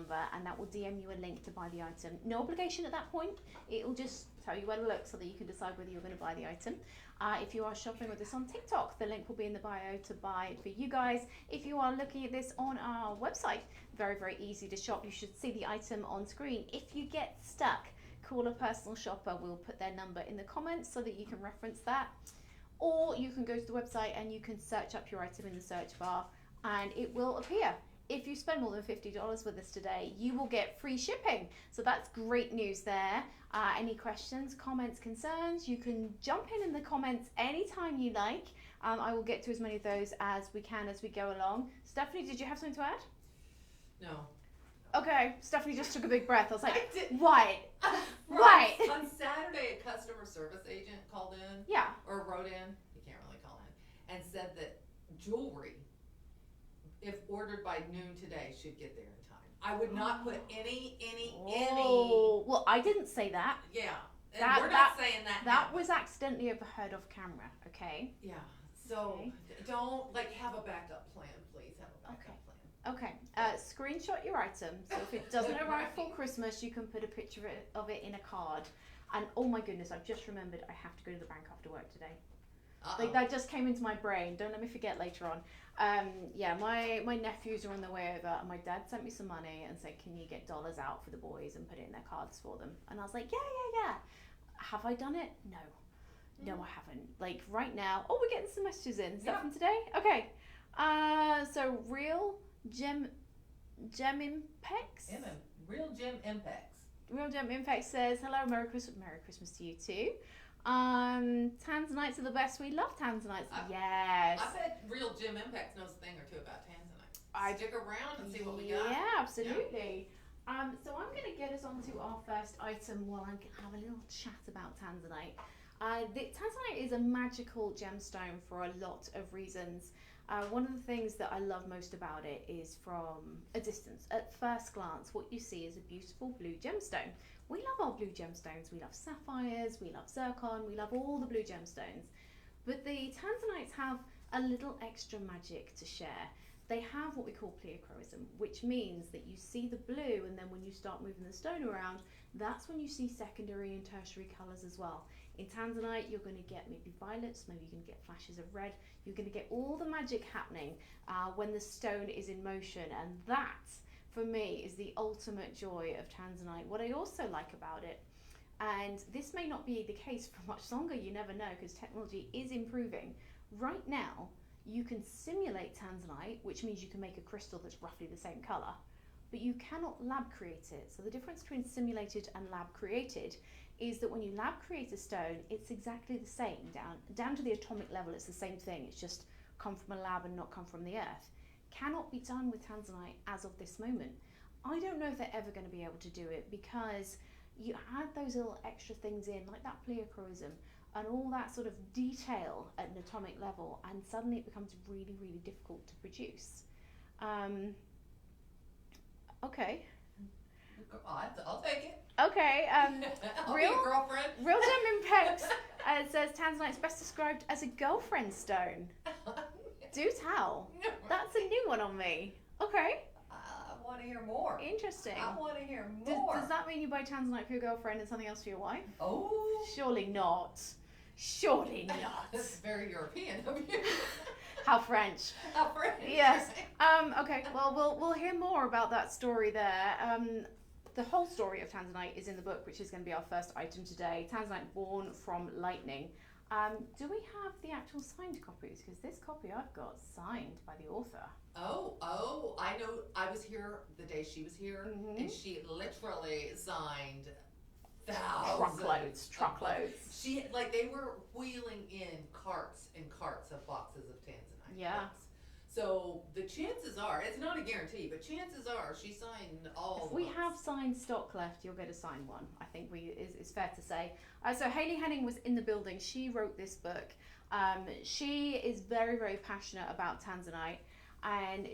number, and that will DM you a link to buy the item. No obligation at that point. It will just tell you where to look so that you can decide whether you're going to buy the item. If you are shopping with us on TikTok, the link will be in the bio to buy it for you guys. If you are looking at this on our website, very, very easy to shop. You should see the item on screen. If you get stuck, call a personal shopper. We'll put their number in the comments so that you can reference that. Or you can go to the website and you can search up your item in the search bar and it will appear. If you spend more than $50 with us today, you will get free shipping. So that's great news there. Any questions, comments, concerns, you can jump in the comments anytime you like. I will get to as many of those as we can as we go along. Stephanie, did you have something to add? No. Okay, Stephanie just took a big breath. I was like, Right. On Saturday, a customer service agent called in. Yeah. Or wrote in. You can't really call in. And said that jewelry, if ordered by noon today, should get there in time. I would not put any. Well, I didn't say that. Yeah. And we're not saying that. That was accidentally overheard off camera, okay? Yeah. So don't have a backup plan, please. Have a backup plan. Okay, screenshot your item. So if it doesn't arrive for Christmas, you can put a picture of it in a card. And oh my goodness, I've just remembered I have to go to the bank after work today. Like that just came into my brain. Don't let me forget later on. Yeah, my nephews are on their way over, and my dad sent me some money and said, "Can you get dollars out for the boys and put it in their cards for them?" And I was like, "Yeah." Have I done it? No, I haven't. Like right now. Oh, we're getting some messages in. Is that from today? Okay. So real Gem Impex. Real Gem Impex. Real Gem Impex says, "Hello, Merry Christmas to you too. Tanzanites are the best. We love Tanzanites." Yes. I bet Real Gem Impex knows a thing or two about Tanzanite. Stick around and see what we got. Yeah, absolutely. Yeah. So I'm going to get us onto our first item while I can have a little chat about Tanzanite. The Tanzanite is a magical gemstone for a lot of reasons. One of the things that I love most about it is from a distance. At first glance, what you see is a beautiful blue gemstone. We love our blue gemstones. We love sapphires, we love zircon, we love all the blue gemstones. But the Tanzanites have a little extra magic to share. They have what we call pleochroism, which means that you see the blue, and then when you start moving the stone around, that's when you see secondary and tertiary colours as well. In Tanzanite, you're going to get maybe violets, maybe you're going to get flashes of red. You're going to get all the magic happening when the stone is in motion, and that, for me, is the ultimate joy of Tanzanite. What I also like about it, and this may not be the case for much longer, you never know, because technology is improving. Right now, you can simulate Tanzanite, which means you can make a crystal that's roughly the same colour, but you cannot lab create it. So the difference between simulated and lab created is that when you lab create a stone, it's exactly the same. Down to the atomic level, it's the same thing. It's just come from a lab and not come from the earth. Cannot be done with Tanzanite as of this moment. I don't know if they're ever going to be able to do it because you add those little extra things in, like that pleochroism, and all that sort of detail at an atomic level, and suddenly it becomes really, really difficult to produce. Okay. I'll take it. Okay. I'll be your girlfriend. Real Gem Impex says Tanzanite's best described as a girlfriend stone. Do tell. That's a new one on me. Okay. I want to hear more. Interesting. I want to hear more. Does that mean you buy Tanzanite for your girlfriend and something else for your wife? Oh. Surely not. Surely not. That's very European of you. How French. How French. Yes. Okay. Well, we'll hear more about that story there. The whole story of Tanzanite is in the book, which is going to be our first item today. Tanzanite born from lightning. Do we have the actual signed copies? Because this copy I've got signed by the author. Oh, I know. I was here the day she was here, and she literally signed thousands. Truckloads. She, they were wheeling in carts and carts of boxes of Tanzanite. Yeah. Books. So the chances are, it's not a guarantee, but chances are she signed all If we have signed stock left, you'll get a signed one. I think it's fair to say. So Hayley Henning was in the building. She wrote this book. She is very, very passionate about Tanzanite, and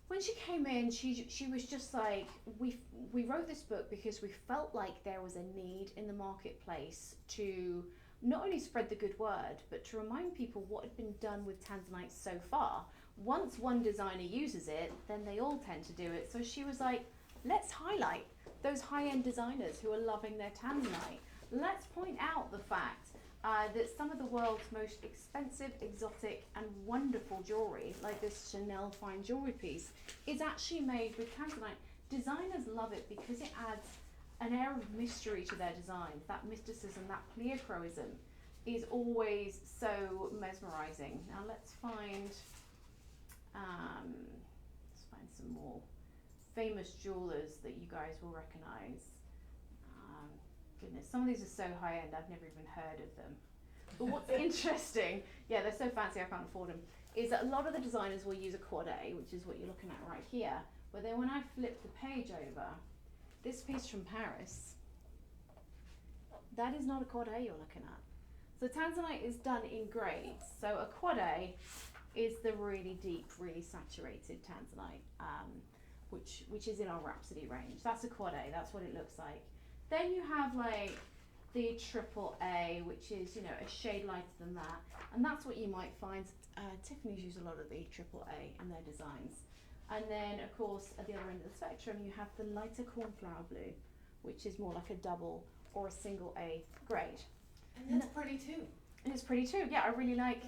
when she came in, she was just like, we wrote this book because we felt like there was a need in the marketplace to not only spread the good word, but to remind people what had been done with Tanzanite so far. once one designer uses it, then they all tend to do it. So she was like, let's highlight those high-end designers who are loving their Tanzanite. Let's point out the fact that some of the world's most expensive, exotic, and wonderful jewelry, like this Chanel fine jewelry piece, is actually made with Tanzanite. Designers love it because it adds an air of mystery to their designs. That mysticism, that pleochroism is always so mesmerizing. Now let's find some more famous jewelers that you guys will recognize. Goodness, some of these are so high end, I've never even heard of them. But what's interesting, yeah, they're so fancy I can't afford them, is that a lot of the designers will use a quad A, which is what you're looking at right here. But then when I flip the page over, this piece from Paris, that is not a quad A you're looking at. So Tanzanite is done in grades. So a quad A is the really deep, really saturated Tanzanite, which is in our Rhapsody range. That's a quad A, that's what it looks like. Then you have like the triple A, which is, you know, a shade lighter than that. And that's what you might find. Tiffany's used a lot of the triple A in their designs. And then, of course, at the other end of the spectrum, you have the lighter cornflower blue, which is more like a double or a single A grade. And that's pretty too. And it's pretty too. Yeah, I really like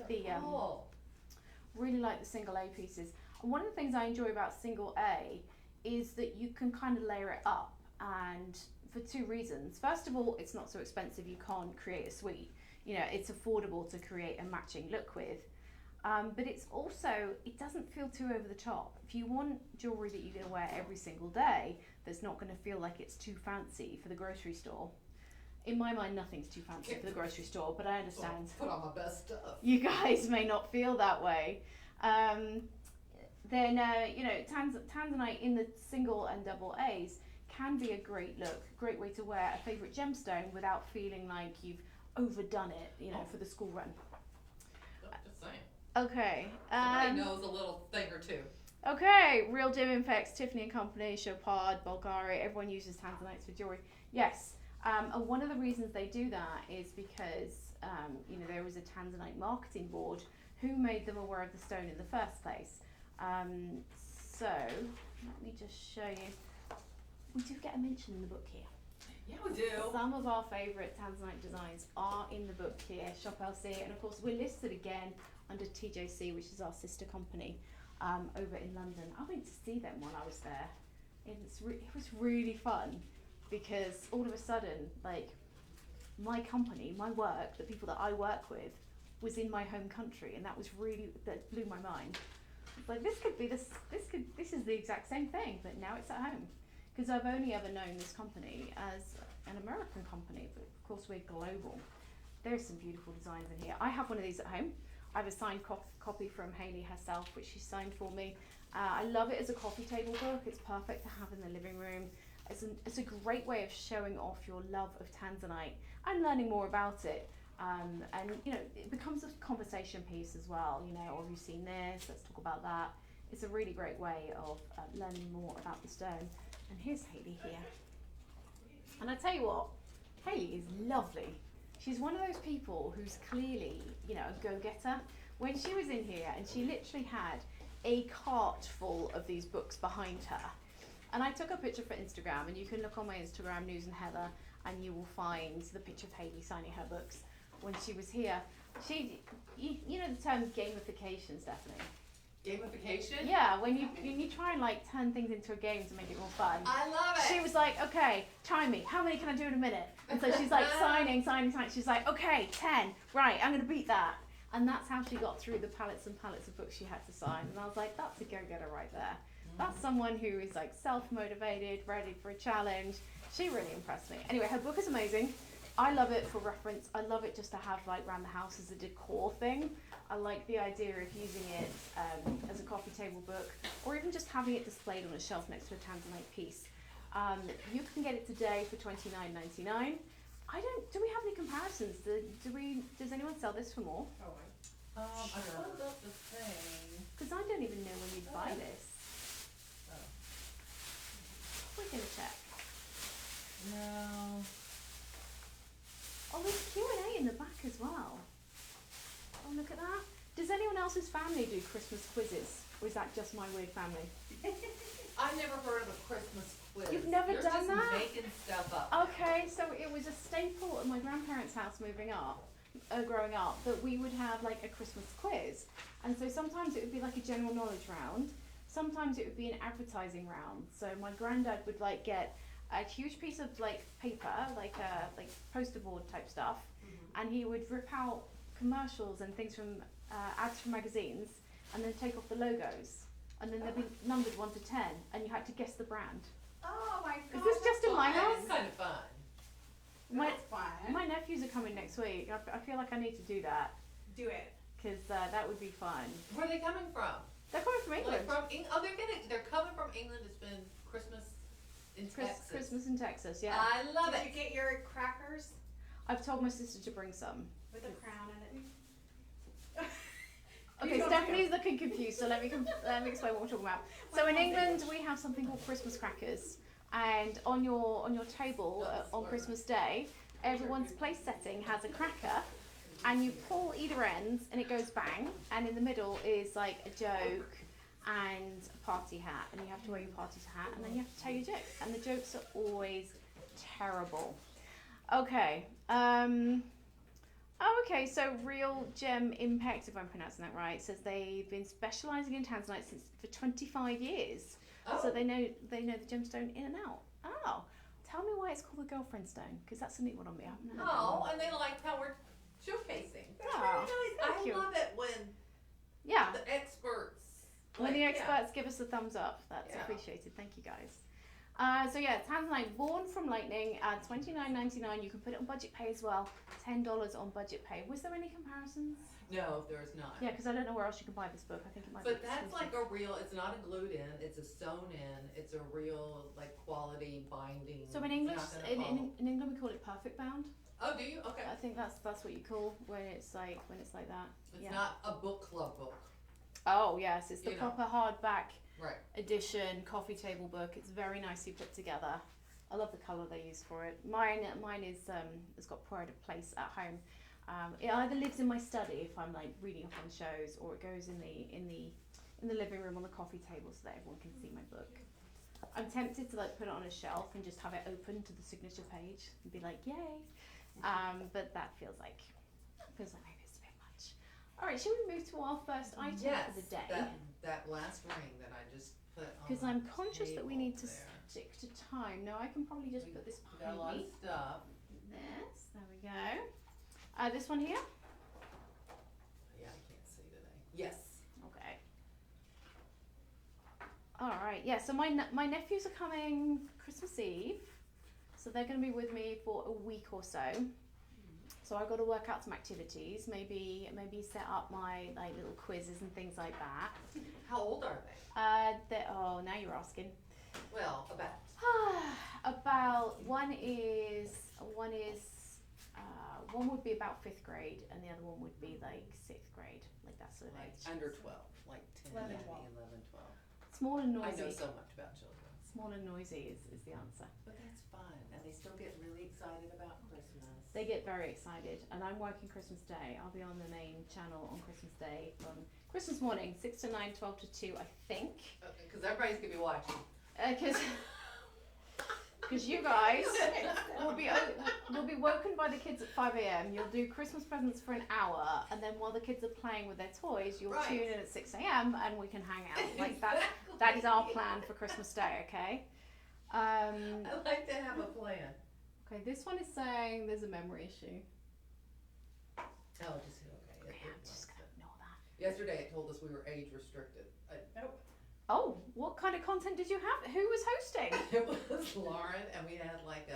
really like the single A pieces. And one of the things I enjoy about single A is that you can kind of layer it up, and for two reasons. First of all, it's not so expensive. You can't create a suite. You know, it's affordable to create a matching look with. But it's also, it doesn't feel too over the top. If you want jewelry that you're going to wear every single day, that's not going to feel like it's too fancy for the grocery store. In my mind, nothing's too fancy for the grocery store, but I understand. Put on my best stuff. You guys may not feel that way. Then, you know, Tanzanite in the single and double A's can be a great look, great way to wear a favourite gemstone without feeling like you've overdone it, you know, for the school run. Just saying. Okay. Somebody knows a little thing or two. Okay, Real Dim Infex, Tiffany and Company, Chopard, Bulgari, everyone uses Tanzanites for jewelry. Yes, and one of the reasons they do that is because, you know, there was a Tanzanite marketing board who made them aware of the stone in the first place. So, let me just show you. We do get a mention in the book here. Yeah, we do. Some of our favourite Tanzanite designs are in the book here, Shop LC, and of course we're listed again under TJC, which is our sister company over in London. I went to see them while I was there. It was really fun because all of a sudden, like, my company, my work, the people that I work with, was in my home country, and that blew my mind. It's like, this is the exact same thing, but now it's at home. Because I've only ever known this company as an American company, but of course we're global. There's some beautiful designs in here. I have one of these at home. I have a signed copy from Hayley herself, which she signed for me. I love it as a coffee table book. It's perfect to have in the living room. It's a great way of showing off your love of Tanzanite and learning more about it. And you know, it becomes a conversation piece as well. You know, oh, have you seen this? Let's talk about that. It's a really great way of learning more about the stone. And here's Hayley here. And I tell you what, Hayley is lovely. She's one of those people who's clearly, you know, a go-getter. When she was in here, and she literally had a cart full of these books behind her. And I took a picture for Instagram, and you can look on my Instagram, News and Heather, and you will find the picture of Hayley signing her books when she was here. You know the term gamification, Stephanie? Gamification? Yeah, when you try and like turn things into a game to make it more fun. I love it. She was like, okay, time me. How many can I do in a minute? And so she's like signing. She's like, okay, 10. Right, I'm going to beat that. And that's how she got through the pallets and pallets of books she had to sign. And I was like, that's a go-getter right there. That's someone who is like self-motivated, ready for a challenge. She really impressed me. Anyway, her book is amazing. I love it for reference. I love it just to have like around the house as a decor thing. I like the idea of using it as a coffee table book, or even just having it displayed on a shelf next to a Tanzanite piece. You can get it today for $29.99. Do we have any comparisons? Does anyone sell this for more? I pulled up the thing. Because I don't even know when you'd buy this. We're gonna check. No. Oh, there's Q&A in the back as well. Oh, look at that. Does anyone else's family family do Christmas quizzes, or is that just my weird family? I've never heard of a Christmas quiz. You've never You're done just that? making stuff up. Okay, so it was a staple at my grandparents' house growing up, that we would have like a Christmas quiz. And so sometimes it would be like a general knowledge round, sometimes it would be an advertising round. So my granddad would like get a huge piece of like paper, like poster board type stuff, and he would rip out commercials and things from ads from magazines, and then take off the logos, and then they'd be numbered 1 to 10, and you had to guess the brand. Oh my god. Is this just in my house? It's kind of fun. That's fun. My nephews are coming next week. I feel like I need to do that, Do it. because that would be fun. Where are they coming from? They're coming from England. They're coming from England to spend Christmas in Texas. Christmas in Texas, yeah. I love Did it. you get your crackers I've told my sister to bring some. with a crown in it? Okay, You don't Stephanie's looking confused, so let me explain what we're talking about. So in England, we have something called Christmas crackers, and on your table on Christmas Day, everyone's place setting has a cracker, and you pull either ends, and it goes bang, and in the middle is like a joke and a party hat, and you have to wear your party hat, and then you have to tell your joke, and the jokes are always terrible. Okay. Okay, so Real Gem Impact, if I'm pronouncing that right, says they've been specialising in Tanzanite for 25 years. Oh. So they know the gemstone in and out. Oh, tell me why it's called the girlfriend stone, because that's a neat one on me. I haven't heard that Oh, one. and they like how we're showcasing. That's Oh, very nice. thank I you. love it when Yeah, the experts. when the like, yeah. experts give us a thumbs up, that's Yeah. appreciated. Thank you, guys. So yeah, Tanzanite, born from lightning, $29.99. You can put it on budget pay as well. $10 on budget pay. Was there any comparisons? No, there's not. Yeah, because I don't know where else you can buy this book. I think it might be But that's exclusive. like a real, it's not a glued in, it's a sewn in, it's a real like quality binding. So in It's English, not gonna fall. in England, we call it perfect bound. Oh, do you? Okay. I think that's what you call when it's like that. It's yeah. not a book club book. Oh yes, it's the You know. proper hardback Right. edition coffee table book. It's very nicely put together. I love the colour they use for it. Mine is has got pride of place at home. It either lives in my study if I'm like reading up on shows, or it goes in the living room on the coffee table so that everyone can see my book. I'm tempted to like put it on a shelf and just have it open to the signature page and be like, yay! But that feels like maybe it's a bit much. All right, shall we move to our first item Yes, for the day? that last ring that I just put on. Because I'm conscious that we need to there. stick to time. No, I can probably just put this We got a lot behind of me. stuff. This, there we go. This one here. Yeah, I can't see today. Yes. Okay. All right. Yeah. So my nephews are coming Christmas Eve, so they're going to be with me for a week or so. So I've got to work out some activities. Maybe set up my like little quizzes and things like that. How old are they? Now you're asking. Well, about. About one would be about 5th grade, and the other one would be like 6th grade, like that sort of Like age. under 12, like 10, 11, 11, 12. 12. Small and I know noisy. so much about children. Small and noisy is the answer. But that's fun, and they still get really excited about Christmas. They get very excited, and I'm working Christmas Day. I'll be on the main channel on Christmas Day from Christmas morning, 6 to 9, 12 to 2, I think. Because everybody's going to be watching. Because you guys will be woken by the kids at 5 a.m. You'll do Christmas presents for an hour, and then while the kids are playing with their toys, you'll Right. tune in at 6 a.m. and we can hang out. Like that is our plan for Christmas Day, okay? I like to have a plan. Okay, this one is saying there's a memory issue. Oh, just okay. Okay, I'm just gonna ignore that. Yesterday it told us we were age restricted. Oh, what kind of content did you have? Who was hosting? It was Lauren, and we had like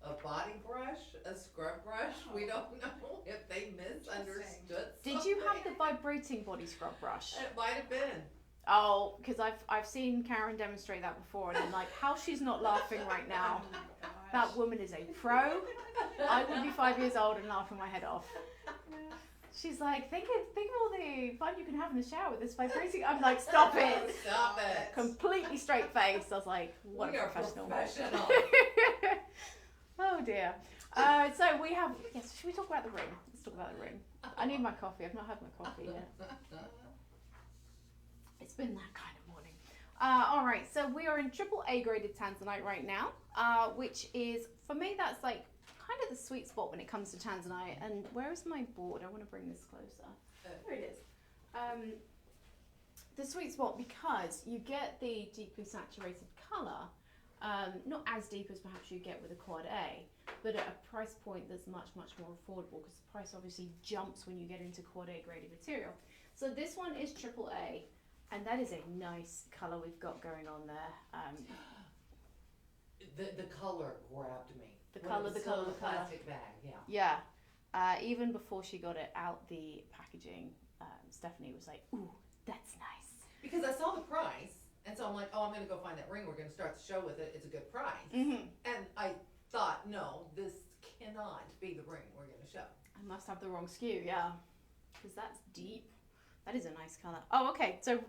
a body brush, a scrub brush. We don't know if they misunderstood. Did you have something. the vibrating body scrub brush? It might have been. Oh, because I've seen Karen demonstrate that before, and I'm like, how she's not laughing right now. Oh my gosh. That woman is a pro. I would be 5 years old and laughing my head off. She's like, think of all the fun you can have in the shower with this vibrating. I'm like, stop it. Stop it. Completely straight face. I was like, what We a are professional. professional. Oh dear. So we have, yes, should we talk about the ring? Let's talk about the ring. I need my coffee. I've not had my coffee yet. It's been that kind of morning. All right, so we are in triple A graded Tanzanite right now, which is, for me, that's like kind of the sweet spot when it comes to Tanzanite. And where is my board? I want to bring this closer. There it is. The sweet spot, because you get the deeply saturated colour, not as deep as perhaps you get with a quad A, but at a price point that's much, much more affordable, because the price obviously jumps when you get into quad A graded material. So this one is triple A, and that is a nice colour we've got going on there. The color grabbed me. The When colour, it was the still colour, in the colour. plastic bag, yeah. Yeah, even before she got it out the packaging, Stephanie was like, ooh, that's nice. Because I saw the price, and so I'm like, oh, I'm gonna go find that ring, we're gonna start the show with it, it's a good price. Mm-hmm. And I thought, no, this cannot be the ring we're gonna show. I must have the wrong SKU, yeah, because that's deep. That is a nice colour. Oh, okay, so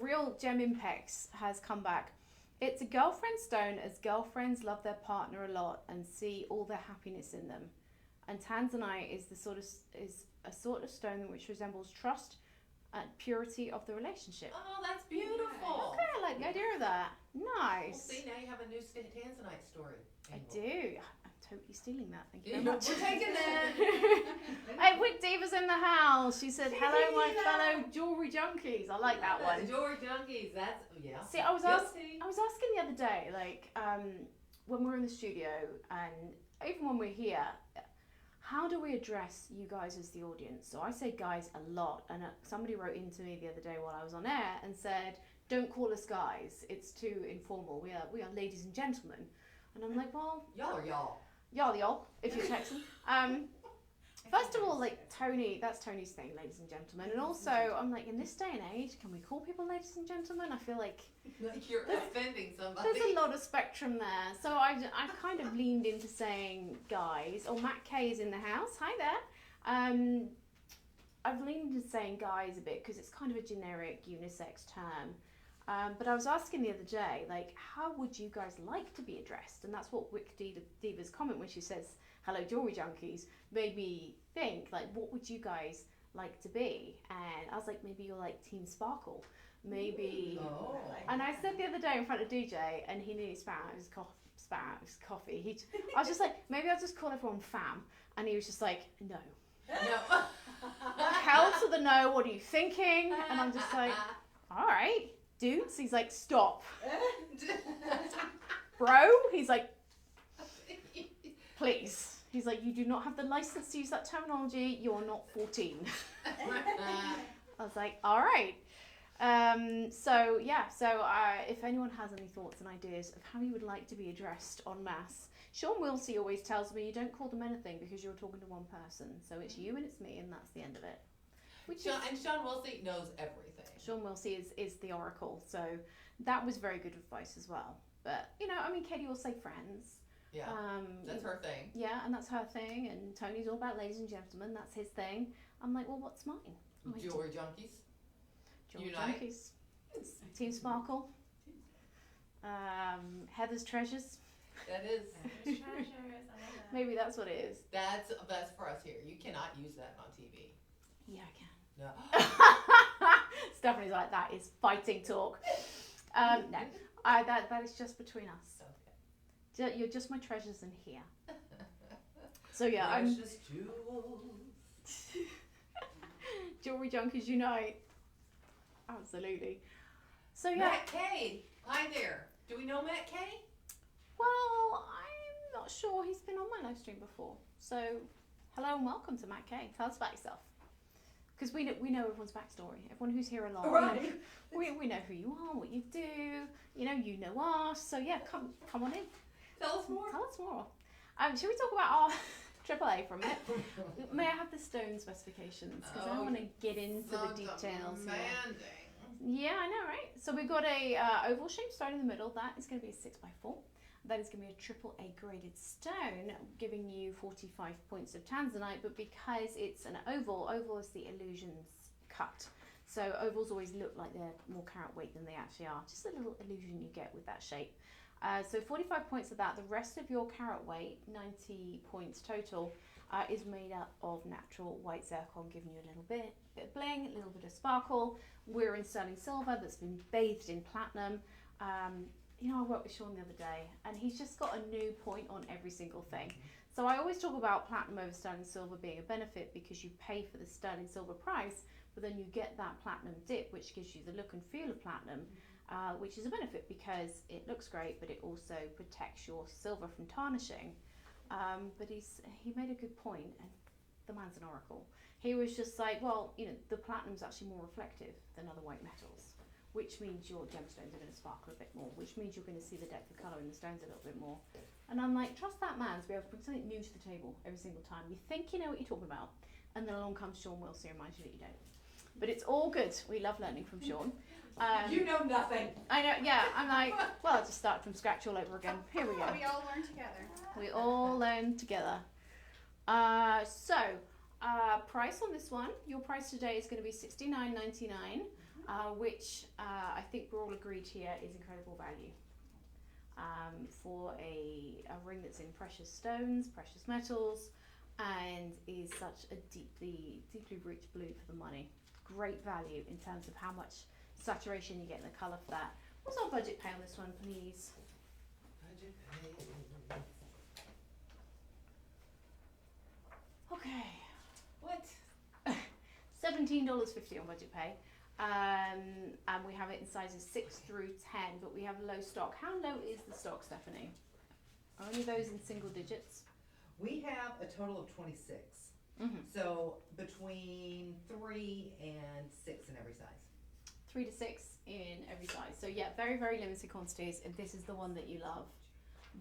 Real Gem Impex has come back. It's a girlfriend stone, as girlfriends love their partner a lot and see all their happiness in them. And Tanzanite is a sort of stone which resembles trust and purity of the relationship. Oh, that's beautiful. Okay, I like the idea of that. Nice. Well, see, now you have a new Tanzanite story. I angle. do. I'm totally stealing that. Thank you Yeah, very much. we're taking that. Hey, Wick Diva's in the house. She said, hello, my fellow jewellery junkies. I like that one. Jewelry junkies, that's, yeah. See, I was Guilty. asking the other day, like, when we're in the studio and even when we're here, how do we address you guys as the audience? So I say guys a lot, and somebody wrote into me the other day while I was on air and said, don't call us guys, it's too informal, we are ladies and gentlemen. And I'm like, well, Y'all are y'all. y'all, if you're Texan. First of all, like, Tony, that's Tony's thing, ladies and gentlemen. And also, I'm like, in this day and age, can we call people ladies and gentlemen? I feel like Like you're offending somebody. there's a lot of spectrum there. So I kind of leaned into saying guys. Oh, Matt Kay is in the house. Hi there. I've leaned into saying guys a bit because it's kind of a generic unisex term. But I was asking the other day, like, how would you guys like to be addressed? And that's what Wick Diva's comment when she says, hello, jewelry junkies, made me think, like, what would you guys like to be? And I was like, maybe you're like Team Sparkle. Maybe. Oh. And I said the other day in front of DJ, and he nearly spat out his coffee. I was just like, maybe I'll just call everyone fam. And he was just like, no. No. Hell to the no, what are you thinking? And I'm just like, all right, dudes. He's like, stop. Bro, he's like, please. He's like, you do not have the license to use that terminology. You're not 14. I was like, all right. So if anyone has any thoughts and ideas of how you would like to be addressed en masse, Sean Wilsey always tells me you don't call them anything because you're talking to one person. So it's you and it's me, and that's the end of it. And Sean Wilsey knows everything. Sean Wilsey is the oracle. So that was very good advice as well. But, you know, I mean, Katie will say friends. Yeah, that's her thing. Yeah, and that's her thing. And Tony's all about ladies and gentlemen. That's his thing. I'm like, well, what's mine? Jewelry junkies. Jewelry Unite. junkies. Team Sparkle. Heather's Treasures. That is. Treasures, I love that. Maybe that's what it is. That's for us here. You cannot use that on TV. Yeah, I can. No. Stephanie's like, that is fighting talk. No, that is just between us. You're just my treasures in here. So yeah, Precious jewels. Jewelry junkies unite. Absolutely. So yeah. Matt Kay. Hi there. Do we know Matt Kay? Well, I'm not sure he's been on my live stream before. So hello and welcome to Matt Kay. Tell us about yourself. Because we know everyone's backstory. Everyone who's here a lot. Right. We know who you are, what you do. You know us. So yeah, come on in. Tell us more. Tell us more. Should we talk about our AAA for a minute? May I have the stone specifications? Because I want to get into the details here. Demanding. Yeah, I know, right? So we've got a oval shaped stone in the middle. That is going to be a 6x4. That is going to be a AAA graded stone, giving you 45 points of Tanzanite. But because it's an oval is the illusions cut. So ovals always look like they're more carat weight than they actually are. Just a little illusion you get with that shape. So 45 points of that. The rest of your carat weight, 90 points total. is made up of natural white zircon, giving you a little bit of bling, a little bit of sparkle. We're in sterling silver that's been bathed in platinum. You know, I worked with Sean the other day, and he's just got a new point on every single thing. So I always talk about platinum over sterling silver being a benefit because you pay for the sterling silver price, but then you get that platinum dip, which gives you the look and feel of platinum, which is a benefit because it looks great, but it also protects your silver from tarnishing. But he made a good point, and the man's an oracle. He was just like, well, you know, the platinum's actually more reflective than other white metals, which means your gemstones are going to sparkle a bit more, which means you're going to see the depth of colour in the stones a little bit more. And I'm like, trust that man to be able to bring something new to the table every single time. You think you know what you're talking about, and then along comes Sean Wilson and reminds you that you don't. But it's all good. We love learning from Sean. You know nothing. I know, yeah. I'm like, well, I'll just start from scratch all over again. Here we go. We all learn together. We all learn together. Price on this one. Your price today is going to be $69.99, which I think we're all agreed here is incredible value. For a ring that's in precious stones, precious metals, and is such a deeply rich blue for the money. Great value in terms of how much saturation you get in the colour for that. What's our budget pay on this one, please? Budget pay. Okay. What? $17.50 on budget pay. And we have it in sizes 6 through 10, but we have low stock. How low is the stock, Stephanie? Are any of those in single digits? We have a total of 26. Mm-hmm. So between 3 and 6 in every size. 3 to 6 in every size. So yeah, very, very limited quantities. If this is the one that you love,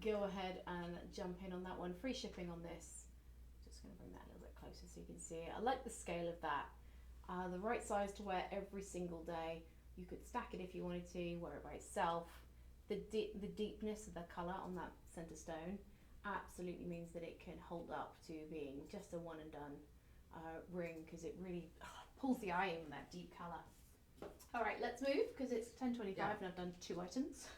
go ahead and jump in on that one. Free shipping on this. Just going to bring that a little bit closer so you can see it. I like the scale of that. The right size to wear every single day. You could stack it if you wanted to, wear it by itself. The deepness of the colour on that centre stone absolutely means that it can hold up to being just a one and done ring, because it really pulls the eye in that deep colour. Alright, let's move because it's 10:25 and I've done 2 items.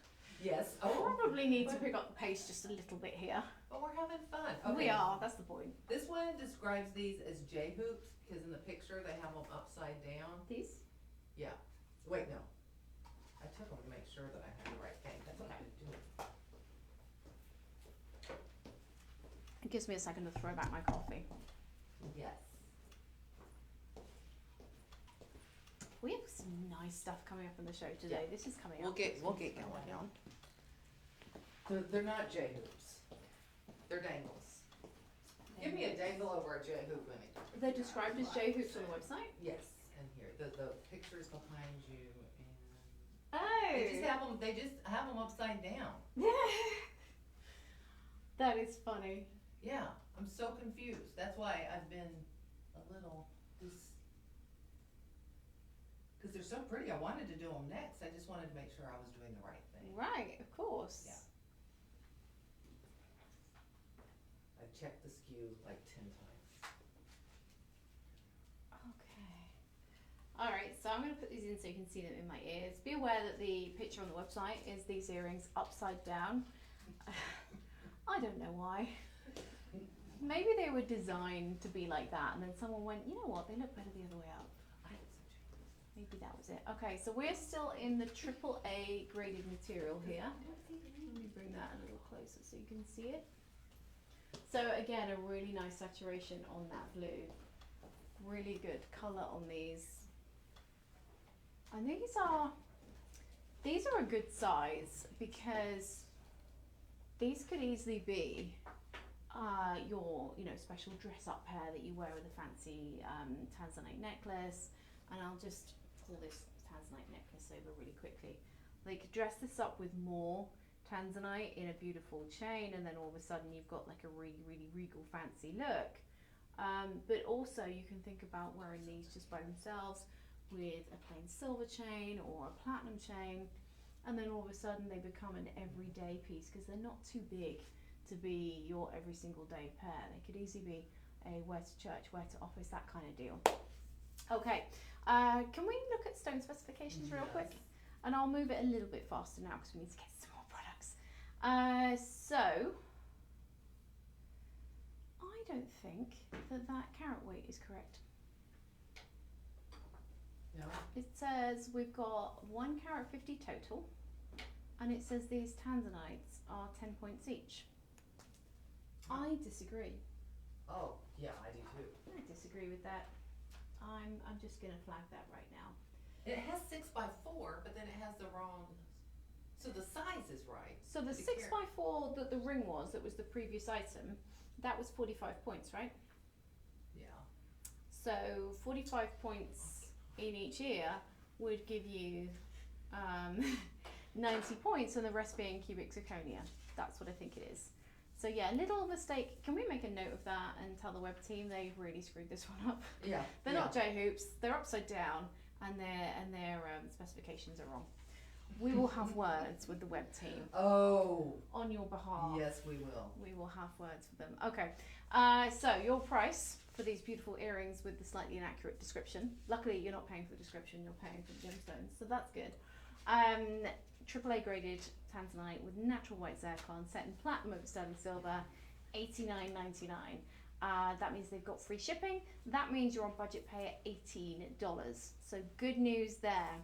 Yes. Probably need to pick up the pace just a little bit here. But we're having fun. We are, that's the point. This one describes these as J-hoops because in the picture they have them upside down. These? Yeah. Wait, no. I took them to make sure that I had the right thing. That's what I've been doing. It gives me a second to throw back my coffee. Yes. We have some nice stuff coming up in the show today. Yeah. This is coming We'll up. get going on. They're not J-hoops. They're dangles. Give me a dangle over a J-hoop anytime. They're described as J-hoops on the website? Yes, and here, the picture's behind you and Oh! they just have them upside down. That is funny. Yeah, I'm so confused. That's why I've been a little because they're so pretty. I wanted to do them next. I just wanted to make sure I was doing the right thing. Right, of course. Yeah. I've checked the SKU like 10 times. Okay. Alright, so I'm going to put these in so you can see them in my ears. Be aware that the picture on the website is these earrings upside down. I don't know why. Maybe they were designed to be like that and then someone went, you know what, they look better the other way up. Maybe that was it. Okay, so we're still in the AAA graded material here. Let me bring that a little closer so you can see it. So again, a really nice saturation on that blue. Really good colour on these. And these are a good size because these could easily be your special dress up pair that you wear with a fancy Tanzanite necklace. And I'll just pull this Tanzanite necklace over really quickly. They could dress this up with more Tanzanite in a beautiful chain, and then all of a sudden you've got like a really, really regal fancy look. But also you can think about wearing these just by themselves with a plain silver chain or a platinum chain, and then all of a sudden they become an everyday piece because they're not too big to be your every single day pair. They could easily be a wear to church, wear to office, that kind of deal. Okay, can we look at stone specifications real quick? And I'll move it a little bit faster now because we need to get some more products. So, I don't think think that carat weight is correct. No? It says we've got 1 carat 50 total, and it says these tanzanites are 10 points each. I disagree. Oh, yeah, I do too. I disagree with that. I'm just gonna flag that right now. It has 6x4, but then it has the wrong, so the size is right. So the The 6x4 that the ring was, that was the previous item, that was 45 points, right? Yeah. So 45 points in each ear would give you 90 points, and the rest being cubic zirconia. That's what I think it is. So yeah, little mistake. Can we make a note of that and tell the web team they've really screwed this one up? Yeah. They're not J-hoops. They're upside down, and their specifications are wrong. We will have words with the web team Oh, on your behalf. yes, we will. We will have words with them. Okay. So your price for these beautiful earrings with the slightly inaccurate description. Luckily, you're not paying for the description. You're paying for the gemstones, so that's good. AAA graded Tanzanite with natural white zircon set in platinum over sterling silver, $89.99. That means they've got free shipping. That means you're on budget pay at $18. So good news there.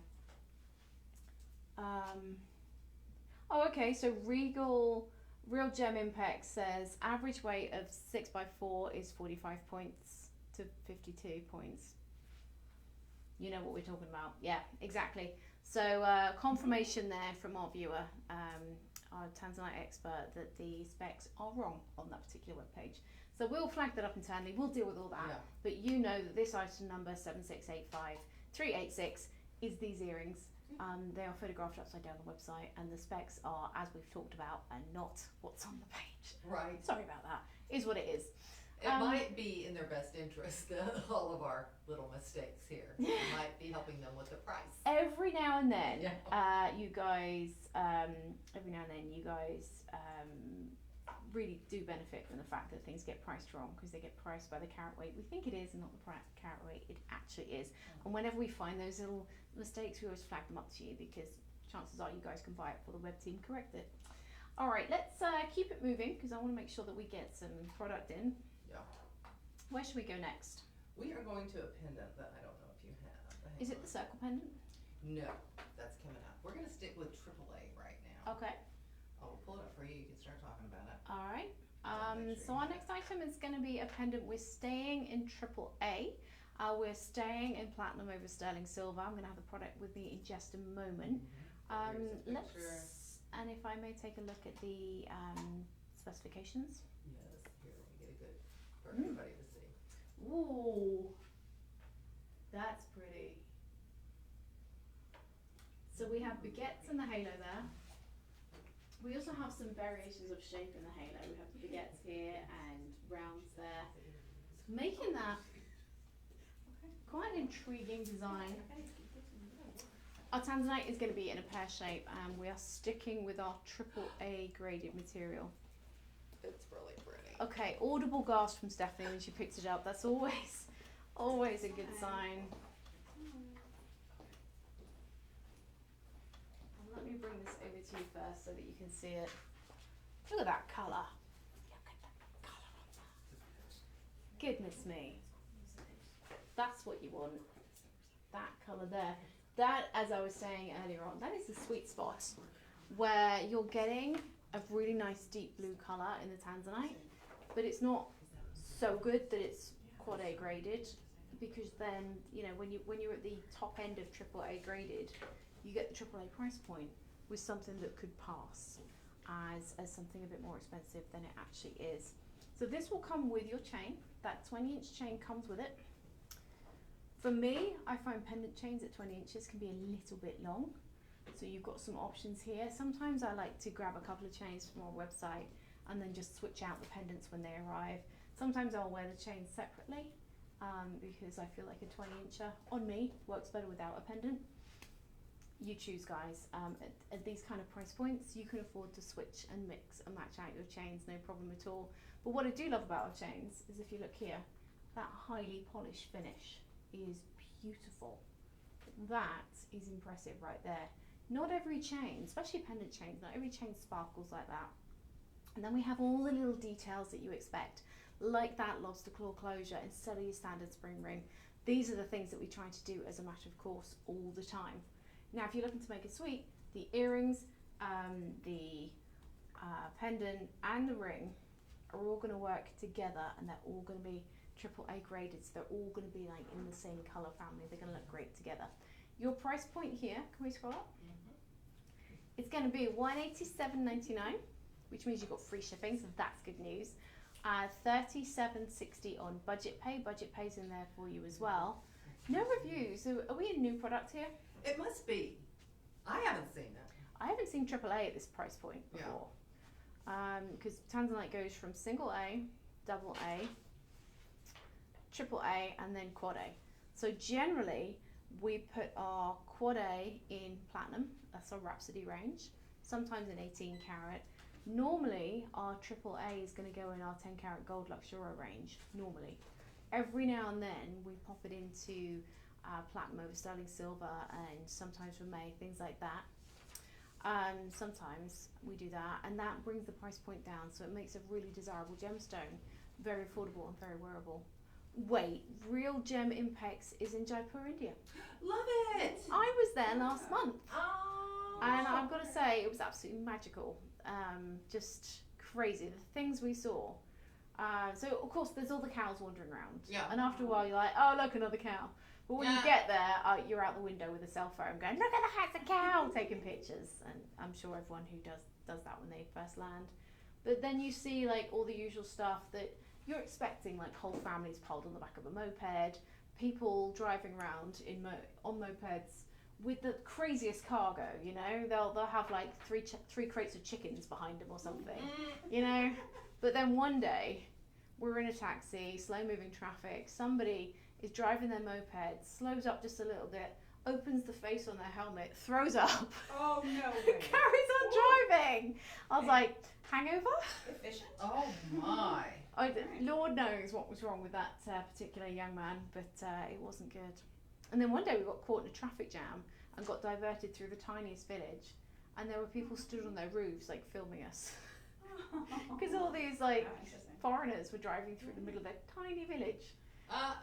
Oh, okay. So Real Gem Impex says average weight of 6x4 is 45 points to 52 points. You know what we're talking about. Yeah, exactly. So confirmation there from our viewer, our Tanzanite expert, that the specs are wrong on that particular webpage. So we'll flag that up internally. We'll deal with all that. Yeah. But you know that this item number 7685386 is these earrings. They are photographed upside down the website, and the specs are, as we've talked about, and not what's on the page. Right. Sorry about that. Is what it is. It might be in their best interest, all of our little mistakes here. It might be helping them with the price. Every now and then, Yeah. you guys really do benefit from the fact that things get priced wrong, because they get priced by the carat weight we think it is and not the carat weight it actually is. And whenever we find those little mistakes, we always flag them up to you, because chances are you guys can buy it before the web team correct it. All right, let's keep it moving, because I want to make sure that we get some product in. Yeah. Where should we go next? We are going to a pendant that I don't know if you have. Hang Is it on. the circle pendant? No, that's coming up. We're gonna stick with AAA right now. Okay. I'll pull it up for you. You can start talking about it. All right. Make sure So you our have next item is going to be a pendant. We're staying in AAA. We're staying in platinum over sterling silver. I'm going to have the product with me in just a moment. Here's a Let's, picture. and if I may take a look at the specifications. Yes, here, let me get a good, for everybody to see. Ooh, that's pretty. So we have baguettes and the halo there. We also have some variations of shape in the halo. We have the baguettes here and rounds there, making that quite an intriguing design. Our Tanzanite is going to be in a pear shape, and we are sticking with our AAA graded material. It's really pretty. Okay, audible gasp from Stephanie when she picked it up. That's always a good sign. Let me bring this over to you first so that you can see it. Look at that colour. Look at that colour on that. Goodness me. That's what you want. That colour there. That, as I was saying earlier on, that is the sweet spot where you're getting a really nice deep blue colour in the Tanzanite, but it's not so good that it's quad A graded, because then, you know, when you're at the top end of AAA graded, you get the AAA price point with something that could pass as something a bit more expensive than it actually is. So this will come with your chain. That 20-inch chain comes with it. For me, I find pendant chains at 20 inches can be a little bit long. So you've got some options here. Sometimes I like to grab a couple of chains from our website and then just switch out the pendants when they arrive. Sometimes I'll wear the chains separately because I feel like a 20-incher on me works better without a pendant. You choose, guys. At these kind of price points, you can afford to switch and mix and match out your chains, no problem at all. But what I do love about our chains is, if you look here, that highly polished finish is beautiful. That is impressive right there. Not every chain, especially pendant chains, not every chain sparkles like that. And then we have all the little details that you expect. like that lobster claw closure instead of your standard spring ring. These are the things that we try to do as a matter of course all the time. Now, if you're looking to make it sweet, the earrings, the pendant and the ring are all going to work together, and they're all going to be AAA graded, so they're all going to be like in the same color family. They're going to look great together. Your price point here, can we scroll up? It's going to be $187.99, which means you've got free shipping, so that's good news. $37.60 on budget pay. Budget pay's in there for you as well. No reviews. So are we a new product here? It must be. I haven't seen it. I haven't seen AAA at this price point before. Because Tanzanite goes from single A, double A, triple A, and then quad A. So generally, we put our quad A in platinum. That's our Rhapsody range. Sometimes in 18 carat. Normally, our triple A is going to go in our 10 carat gold Luxura range. Normally, every now and then we pop it into platinum over sterling silver, and sometimes for May, things like that. Sometimes we do that, and that brings the price point down, so it makes a really desirable gemstone very affordable and very wearable. Wait, Real Gem Impex is in Jaipur, India. Love it. I was there last month, Oh. and I've got to say it was absolutely magical. Just crazy the things we saw. So of course there's all the cows wandering around, and after a while you're like, oh look, another cow. But when you get there, you're out the window with a cell phone going, look at that, it's a cow, taking pictures. And I'm sure everyone who does that when they first land. But then you see like all the usual stuff that you're expecting, like whole families piled on the back of a moped, people driving around on mopeds with the craziest cargo, you know. They'll have like three crates of chickens behind them or something, you know. But then one day, we're in a taxi, slow moving traffic, somebody is driving their moped, slows up just a little bit, opens the face on their helmet, throws up. Oh, no way. Carries on driving. I was like, hangover? Efficient. Oh my. Lord knows what was wrong with that particular young man, but it wasn't good. And then one day we got caught in a traffic jam and got diverted through the tiniest village, and there were people stood on their roofs like filming us. Because all these like foreigners were driving through the middle of their tiny village.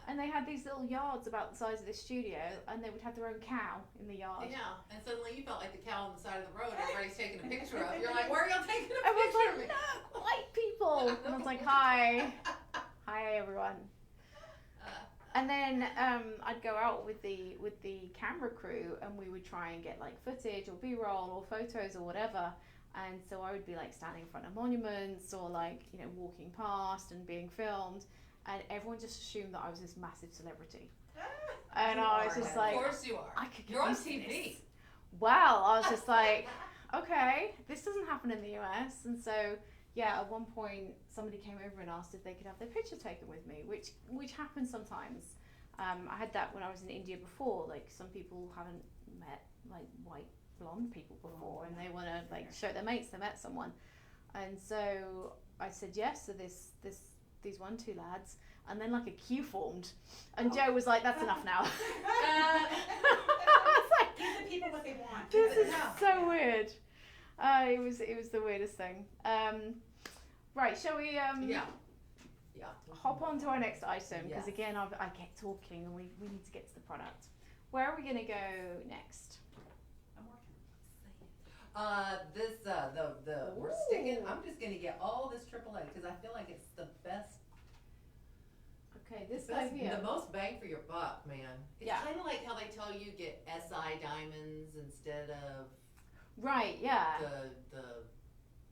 And they had these little yards about the size of this studio, and they would have their own cow in the yard. Yeah, and suddenly you felt like the cow on the side of the road everybody's taking a picture of. You're like, where are y'all taking a I was picture of me? like, look, white people! And I was like, hi. Hi, everyone. And then I'd go out with the camera crew, and we would try and get like footage or B-roll or photos or whatever. And so I would be like standing in front of monuments or like, you know, walking past and being filmed. And everyone just assumed that I was this massive celebrity. And I was just like, of course you are. I could get You're on used to TV. this. Wow, I was just like, okay, this doesn't happen in the US. And so, yeah, at one point somebody came over and asked if they could have their picture taken with me, which happens sometimes. I had that when I was in India before. Like, some people haven't met like white blonde people before, and they want to like show their mates they met someone. And so I said yes to these 2 lads, and then like a queue formed, and Joe was like, that's enough now. I was like, Give the people what they want. this is so weird. It was the weirdest thing. Right, shall we Yeah. hop on to our next item, because Yes. again I get talking and we need to get to the product. Where are we going to go next? I'm working. We're sticking. I'm just gonna get all this AAA because I feel like it's the best. Okay, this guy here. The most bang for your buck, man. It's Yeah. kind of like how they tell you get SI diamonds instead of Right, yeah. the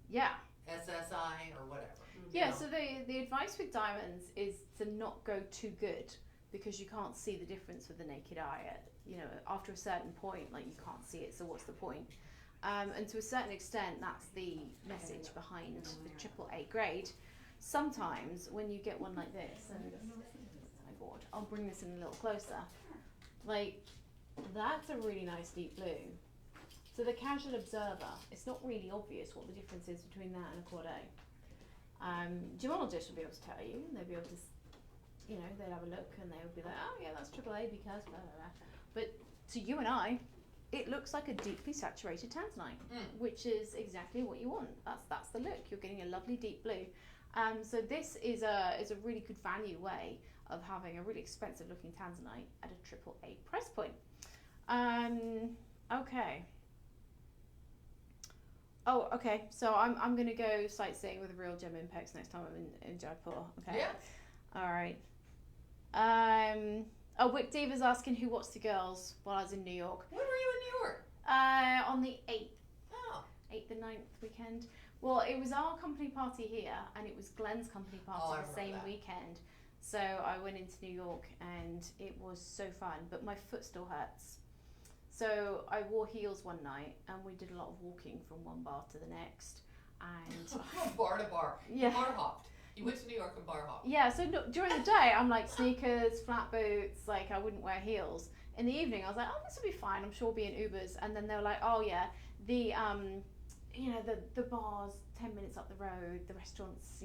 Yeah. SSI or whatever. Yeah, you know? so the advice with diamonds is to not go too good, because you can't see the difference with the naked eye. After a certain point, like, you can't see it, so what's the point? And to a certain extent, that's the message behind the AAA grade. Sometimes when you get one like this, and my board, I'll bring this in a little closer. Like, that's a really nice deep blue. So the casual observer, it's not really obvious what the difference is between that and a quad A. Gemologists will be able to tell you, and they'll be able to, they'll have a look and they'll be like, oh yeah, that's AAA because blah, blah, blah. But to you and I, it looks like a deeply saturated Tanzanite, which is exactly what you want. That's the look. You're getting a lovely deep blue. So this is a really good value way of having a really expensive looking Tanzanite at a AAA price point. Okay. Oh, okay. So I'm gonna go sightseeing with Real Gem Impex next time I'm in Jaipur. Okay. Yeah. All right. Wick Diva's asking who watched the girls while I was in New York. When were you in New York? On the 8th. Oh. 8th and 9th weekend. Well, it was our company party here, and it was Glenn's company I party the remember same that. weekend. So I went into New York, and it was so fun, but my foot still hurts. So I wore heels one night, and we did a lot of walking from one bar to the next. And Bar to bar. yeah. Bar hopped. You went to New York and bar hopped. Yeah, so during the day, I'm like sneakers, flat boots, like I wouldn't wear heels. In the evening, I was like, oh, this will be fine. I'm sure we'll be in Ubers. And then they were like, oh yeah, the the bars 10 minutes up the road, the restaurants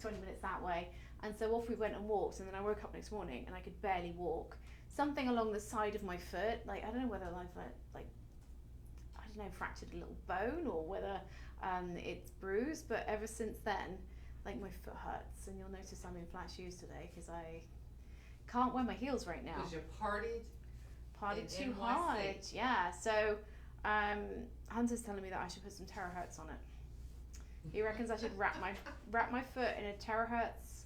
20 minutes that way. And so off we went and walked. And then I woke up next morning and I could barely walk. Something along the side of my foot, like I don't know whether I've fractured a little bone or whether it's bruised. But ever since then, like my foot hurts, and you'll notice I'm in flat shoes today because I can't wear my heels right now. Because you partied in Too NYC. hard. Yeah. So Hunter's telling me that I should put some terahertz on it. He reckons I should wrap my foot in a terahertz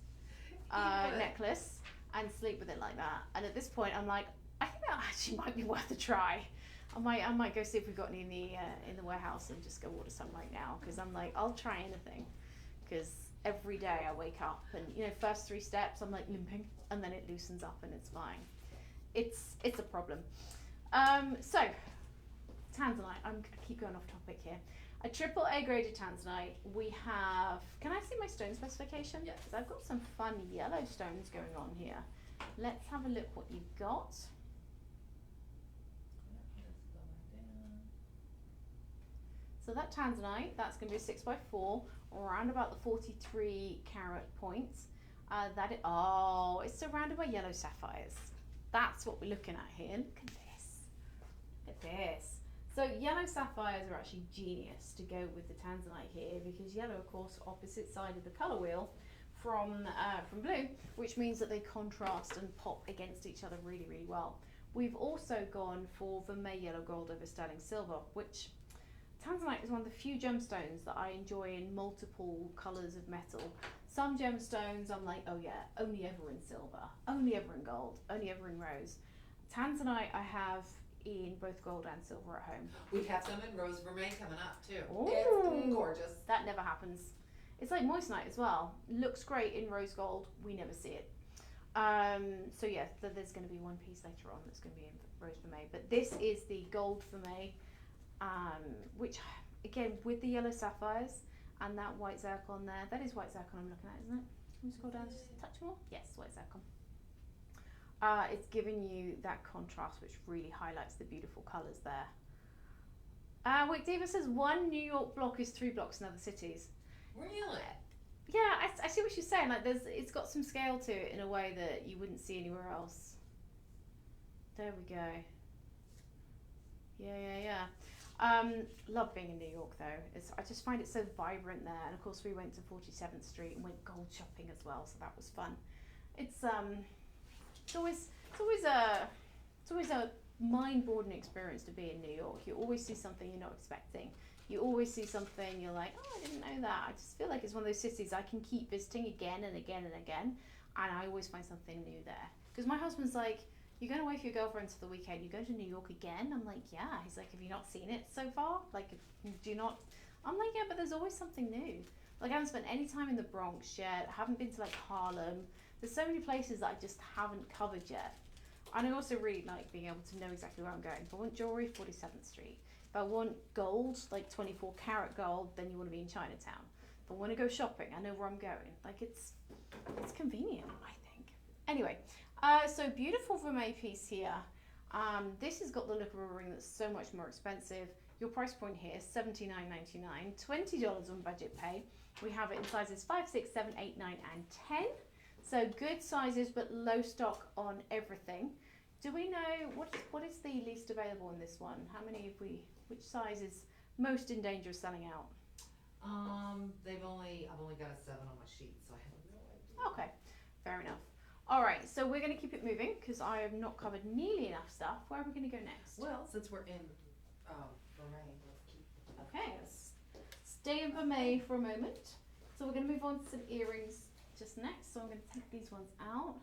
necklace and sleep with it like that. And at this point, I'm like, I think that actually might be worth a try. I might go see if we've got any in the warehouse and just go order some right now, because I'm like, I'll try anything, because every day I wake up and first 3 steps I'm like limping, and then it loosens up and it's fine. It's a problem. So Tanzanite, I keep going off topic here. A AAA graded Tanzanite. We have, can I see my stone specification? Yes. Because I've got some fun yellow stones going on here. Let's have a look what you've got. So that Tanzanite, that's going to be a 6x4, around about the 43 carat points. It's surrounded by yellow sapphires. That's what we're looking at here. Look at this. Look at this. So yellow sapphires are actually genius to go with the Tanzanite here, because yellow, of course, opposite side of the colour wheel from blue, which means that they contrast and pop against each other really, really well. We've also gone for vermeil yellow gold over sterling silver, which Tanzanite is one of the few gemstones that I enjoy in multiple colours of metal. Some gemstones I'm like, oh yeah, only ever in silver, only ever in gold, only ever in rose. Tanzanite I have in both gold and silver at home. We have some in rose vermeil coming up too. Ooh. It's gorgeous. That never happens. It's like moissanite as well. Looks great in rose gold, we never see it. So yeah, there's going to be one piece later on that's going to be in rose vermeil, but this is the gold vermeil. Which again with the yellow sapphires and that white zircon there, that is white zircon I'm looking at, isn't it? Can we scroll down just a touch more? Yes, white zircon. It's giving you that contrast which really highlights the beautiful colours there. Wick Diva says 1 New York block is 3 blocks in other cities. Really? Yeah, I see what she's saying. Like it's got some scale to it in a way that you wouldn't see anywhere else. There we go. Yeah. Love being in New York though. I just find it so vibrant there, and of course we went to 47th Street and went gold shopping as well, so that was fun. It's always a mind-broadening experience to be in New York. You always see something you're not expecting. You always see something you're like, oh, I didn't know that. I just feel like it's one of those cities I can keep visiting again and again and again, and I always find something new there. Because my husband's like, you're going away for your girlfriends for the weekend, you're going to New York again? I'm like, yeah. He's like, have you not seen it so far? Like, do you not? I'm like, yeah, but there's always something new. Like, I haven't spent any time in the Bronx yet. I haven't been to like Harlem. There's so many places that I just haven't covered yet. And I also really like being able to know exactly where I'm going. If I want jewelry, 47th Street. If I want gold, like 24 karat gold, then you want to be in Chinatown. If I want to go shopping, I know where I'm going. Like, it's convenient, I think. Anyway. So beautiful vermeil piece here. This has got the look of a ring that's so much more expensive. Your price point here is $79.99, $20 on budget pay. We have it in sizes 5, 6, 7, 8, 9, and 10. So good sizes, but low stock on everything. Do we know what is the least available in this one? How many have we? Which size is most in danger of selling out? I've only got a 7 on my sheet, so I have no idea. Okay, fair enough. All right, so we're going to keep it moving because I have not covered nearly enough stuff. Where are we going to go next? Well, since we're in Vermeil, let's keep. Okay, let's stay in Vermeil for a moment. So we're going to move on to some earrings just next. So I'm going to take these ones out.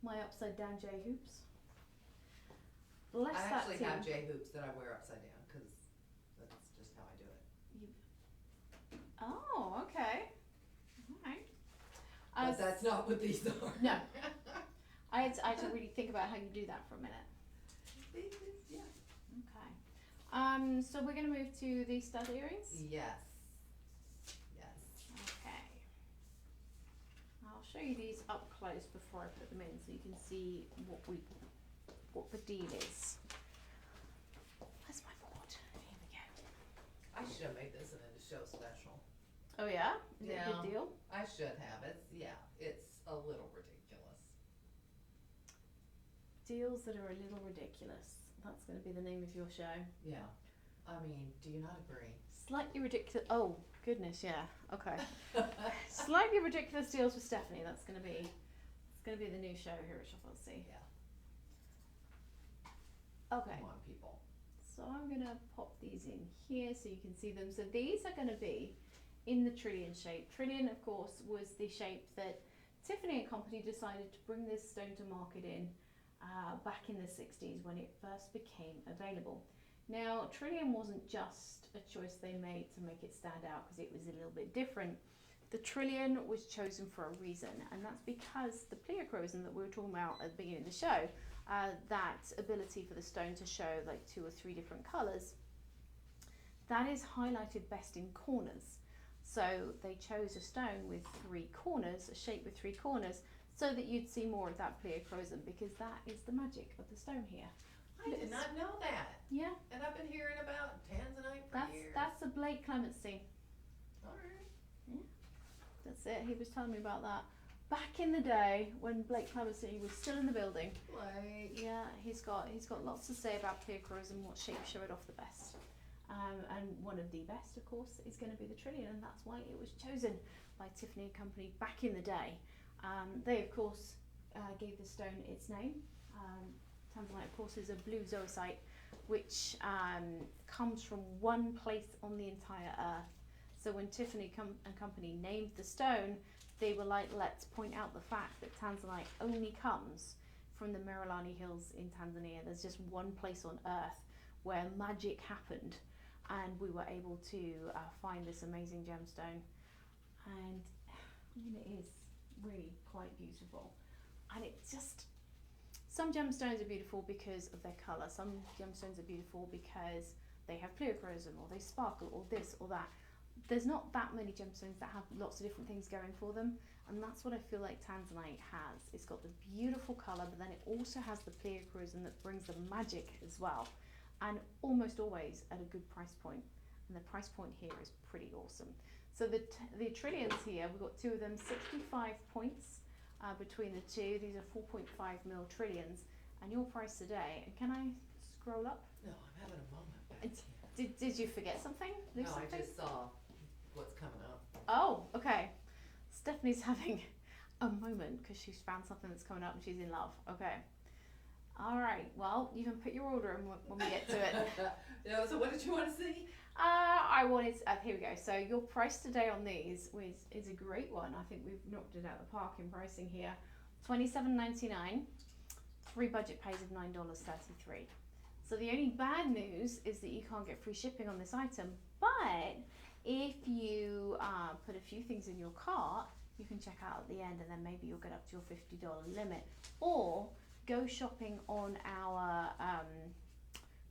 My upside down J hoops. Bless I that actually team. have J hoops that I wear upside down because that's just how I do it. Oh, okay. All right. But that's not what these are. No. I had to really think about how you do that for a minute. Yeah. Okay. So we're going to move to the stud earrings. Yes. Okay. I'll show you these up close before I put them in so you can see what the deal is. Where's my board? Here we go. I should have made this an end of show special. Oh yeah? Is it a Yeah. good deal? I should have. It's a little ridiculous. Deals that are a little ridiculous. That's going to be the name of your show. Yeah. I mean, do you not agree? Slightly ridiculous. Oh, goodness, yeah. Okay. Slightly ridiculous deals with Stephanie. That's going to be the new show here at Shuffle C. Yeah. Okay. Come on, people. So I'm going to pop these in here so you can see them. So these are going to be in the trillion shape. Trillion, of course, was the shape that Tiffany and Company decided to bring this stone to market in back in the 60s when it first became available. Now, trillion wasn't just a choice they made to make it stand out because it was a little bit different. The trillion was chosen for a reason, and that's because the pleochroism that we were talking about at the beginning of the show, that ability for the stone to show like 2 or 3 different colours, that is highlighted best in corners. So they chose a stone with 3 corners, a shape with 3 corners, so that you'd see more of that pleochroism, because that is the magic of the stone here. I did not know that. Yeah, And I've been hearing about Tanzanite for years. that's a Blake Clemency. Alright. That's it. He was telling me about that back in the day when Blake Clemency was still in the building. Like, Yeah, he's got lots to say about pleochroism, what shape show it off the best. And one of the best, of course, is going to be the trillion, and that's why it was chosen by Tiffany and Company back in the day. They, of course, gave the stone its name. Tanzanite, of course, is a blue zoisite, which comes from one place on the entire earth. So when Tiffany and Company named the stone, they were like, let's point out the fact that Tanzanite only comes from the Merelani Hills in Tanzania. There's just one place on earth where magic happened, and we were able to find this amazing gemstone. And I mean, it is really quite beautiful. And it just, some gemstones are beautiful because of their colour. Some gemstones are beautiful because they have pleochroism, or they sparkle, or this or that. There's not that many gemstones that have lots of different things going for them, and that's what I feel like Tanzanite has. It's got the beautiful colour, but then it also has the pleochroism that brings the magic as well, and almost always at a good price point. And the price point here is pretty awesome. So the trillions here, we've got 2 of them, 65 points between the 2. These are 4.5 mil trillions, and your price today, and can I scroll up? no, I'm having a moment back It's- here. Did you forget something? Lose No, something? I just saw what's coming up. Oh, okay. Stephanie's having a moment because she's found something that's coming up and she's in love. Okay. All right. Well, you can put your order in when we get to it. No, so what did you want to see? I wanted. Here we go. So your price today on these is a great one. I think we've knocked it out of the park in pricing here. $27.99. 3 budget pays of $9.33. So the only bad news is that you can't get free shipping on this item, but if you put a few things in your cart, you can check out at the end, and then maybe you'll get up to your $50 limit. Or go shopping on our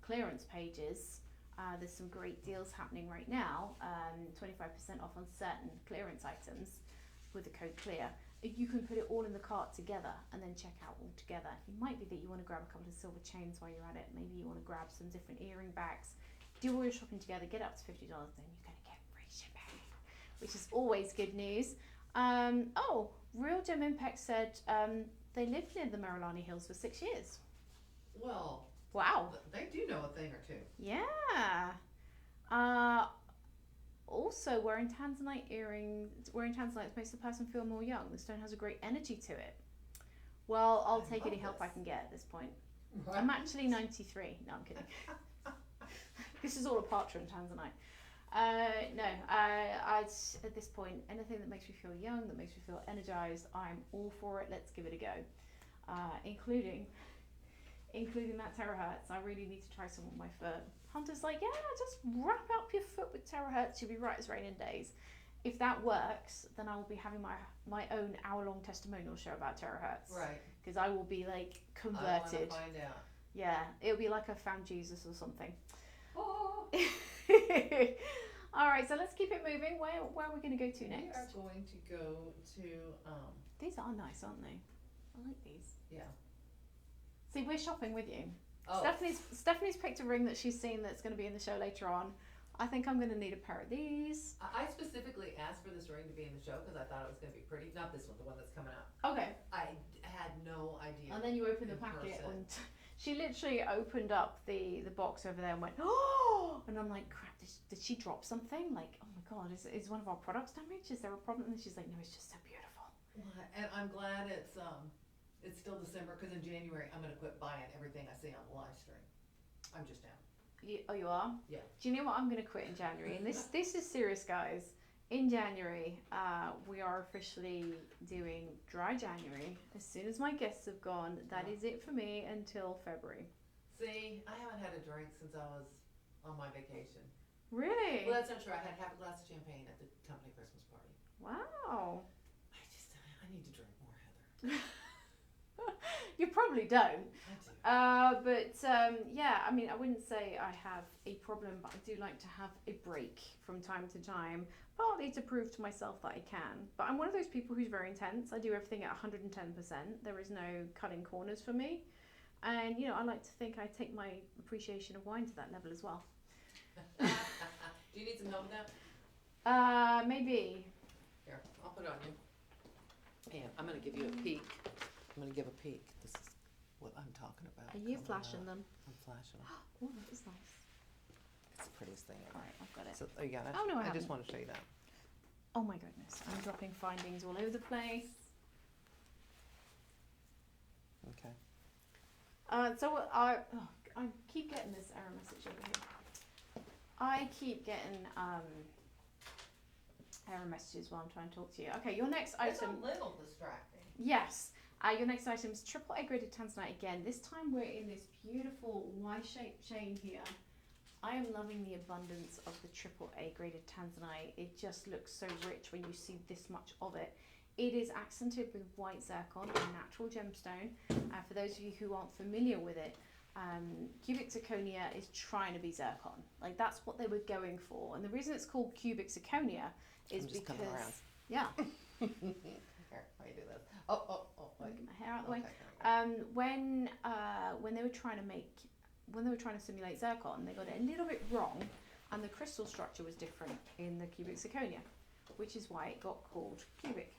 clearance pages. There's some great deals happening right now, 25% off on certain clearance items with the code CLEAR. You can put it all in the cart together and then check out all together. It might be that you want to grab a couple of silver chains while you're at it. Maybe you want to grab some different earring bags. Do all your shopping together, get up to $50, then you're going to get free shipping, which is always good news. Oh, Real Gem Impact said they lived near the Merelani Hills for 6 years. Well, Wow. they do know a thing or two. Yeah. Also, wearing Tanzanite makes the person feel more young. The stone has a great energy to it. Well, I'll I take any love help I this. can get at this point. Right? I'm actually 93. No, I'm kidding. This is all apart from Tanzanite. No, at this point, anything that makes me feel young, that makes me feel energized, I'm all for it. Let's give it a go. Including that terahertz. I really need to try some on my foot. Hunter's like, yeah, just wrap up your foot with terahertz. You'll be right as raining days. If that works, then I will be having my own hour-long testimonial show about terahertz. Right. Because I will be like I want converted. to find out. Yeah, it'll be like I found Jesus or something. Oh, All right, so let's keep it moving. Where are we going to go to we next? are going to go to, These are nice, aren't they? I like these. yeah. See, we're shopping with you. Oh, Stephanie's picked a ring that she's seen that's going to be in the show later on. I think I'm going to need a pair of these. I specifically asked for this ring to be in the show because I thought it was going to be pretty. Not this one, the one that's coming out. Okay. I had no idea. And then you open the In packet person. and she literally opened up the box over there and went, oh! And I'm like, crap, did she drop something? Like, oh my God, is one of our products damaged? Is there a problem? And she's like, no, it's just so beautiful. And I'm glad it's still December because in January I'm going to quit buying everything I see on the live stream. I'm just down. Oh, you are? Yeah. Do you know what? I'm going to quit in January. And this is serious, guys. In January, we are officially doing dry January. As soon as my guests have gone, that is it for me until February. See, I haven't had a drink since I was on my vacation. Really? Well, that's not true. I had half a glass of champagne at the company Christmas party. Wow. I need to drink more, Heather. You probably don't. I do. Yeah, I mean, I wouldn't say I have a problem, but I do like to have a break from time to time, partly to prove to myself that I can. But I'm one of those people who's very intense. I do everything at 110%. There is no cutting corners for me. And, I like to think I take my appreciation of wine to that level as well. Do you need some help with that? Maybe. Here, I'll put it on you. And I'm going to give you a peek. I'm going to give a peek. This is what I'm talking about. Are you coming flashing up. them? I'm flashing them. Oh, that is nice. It's the prettiest thing All ever. right, I've got it. So, oh, you got it? Oh, no, I just haven't. want to show you that. Oh my goodness, I'm dropping findings all over the place. Okay. I keep getting this error message over here. I keep getting error messages while I'm trying to talk to you. Okay, your next It's item. a little distracting. Yes. Your next item is triple A graded Tanzanite again. This time we're in this beautiful Y-shaped chain here. I am loving the abundance of the triple A graded Tanzanite. It just looks so rich when you see this much of it. It is accented with white zircon, a natural gemstone. For those of you who aren't familiar with it, cubic zirconia is trying to be zircon. Like, that's what they were going for. And the reason it's called cubic zirconia is I'm just because... coming around. Yeah. Here, how you do this? Oh, wait. Get my hair out of the way. Okay. When they were trying to simulate zircon, they got it a little bit wrong, and the crystal structure was different in the cubic zirconia, which is why it got called cubic,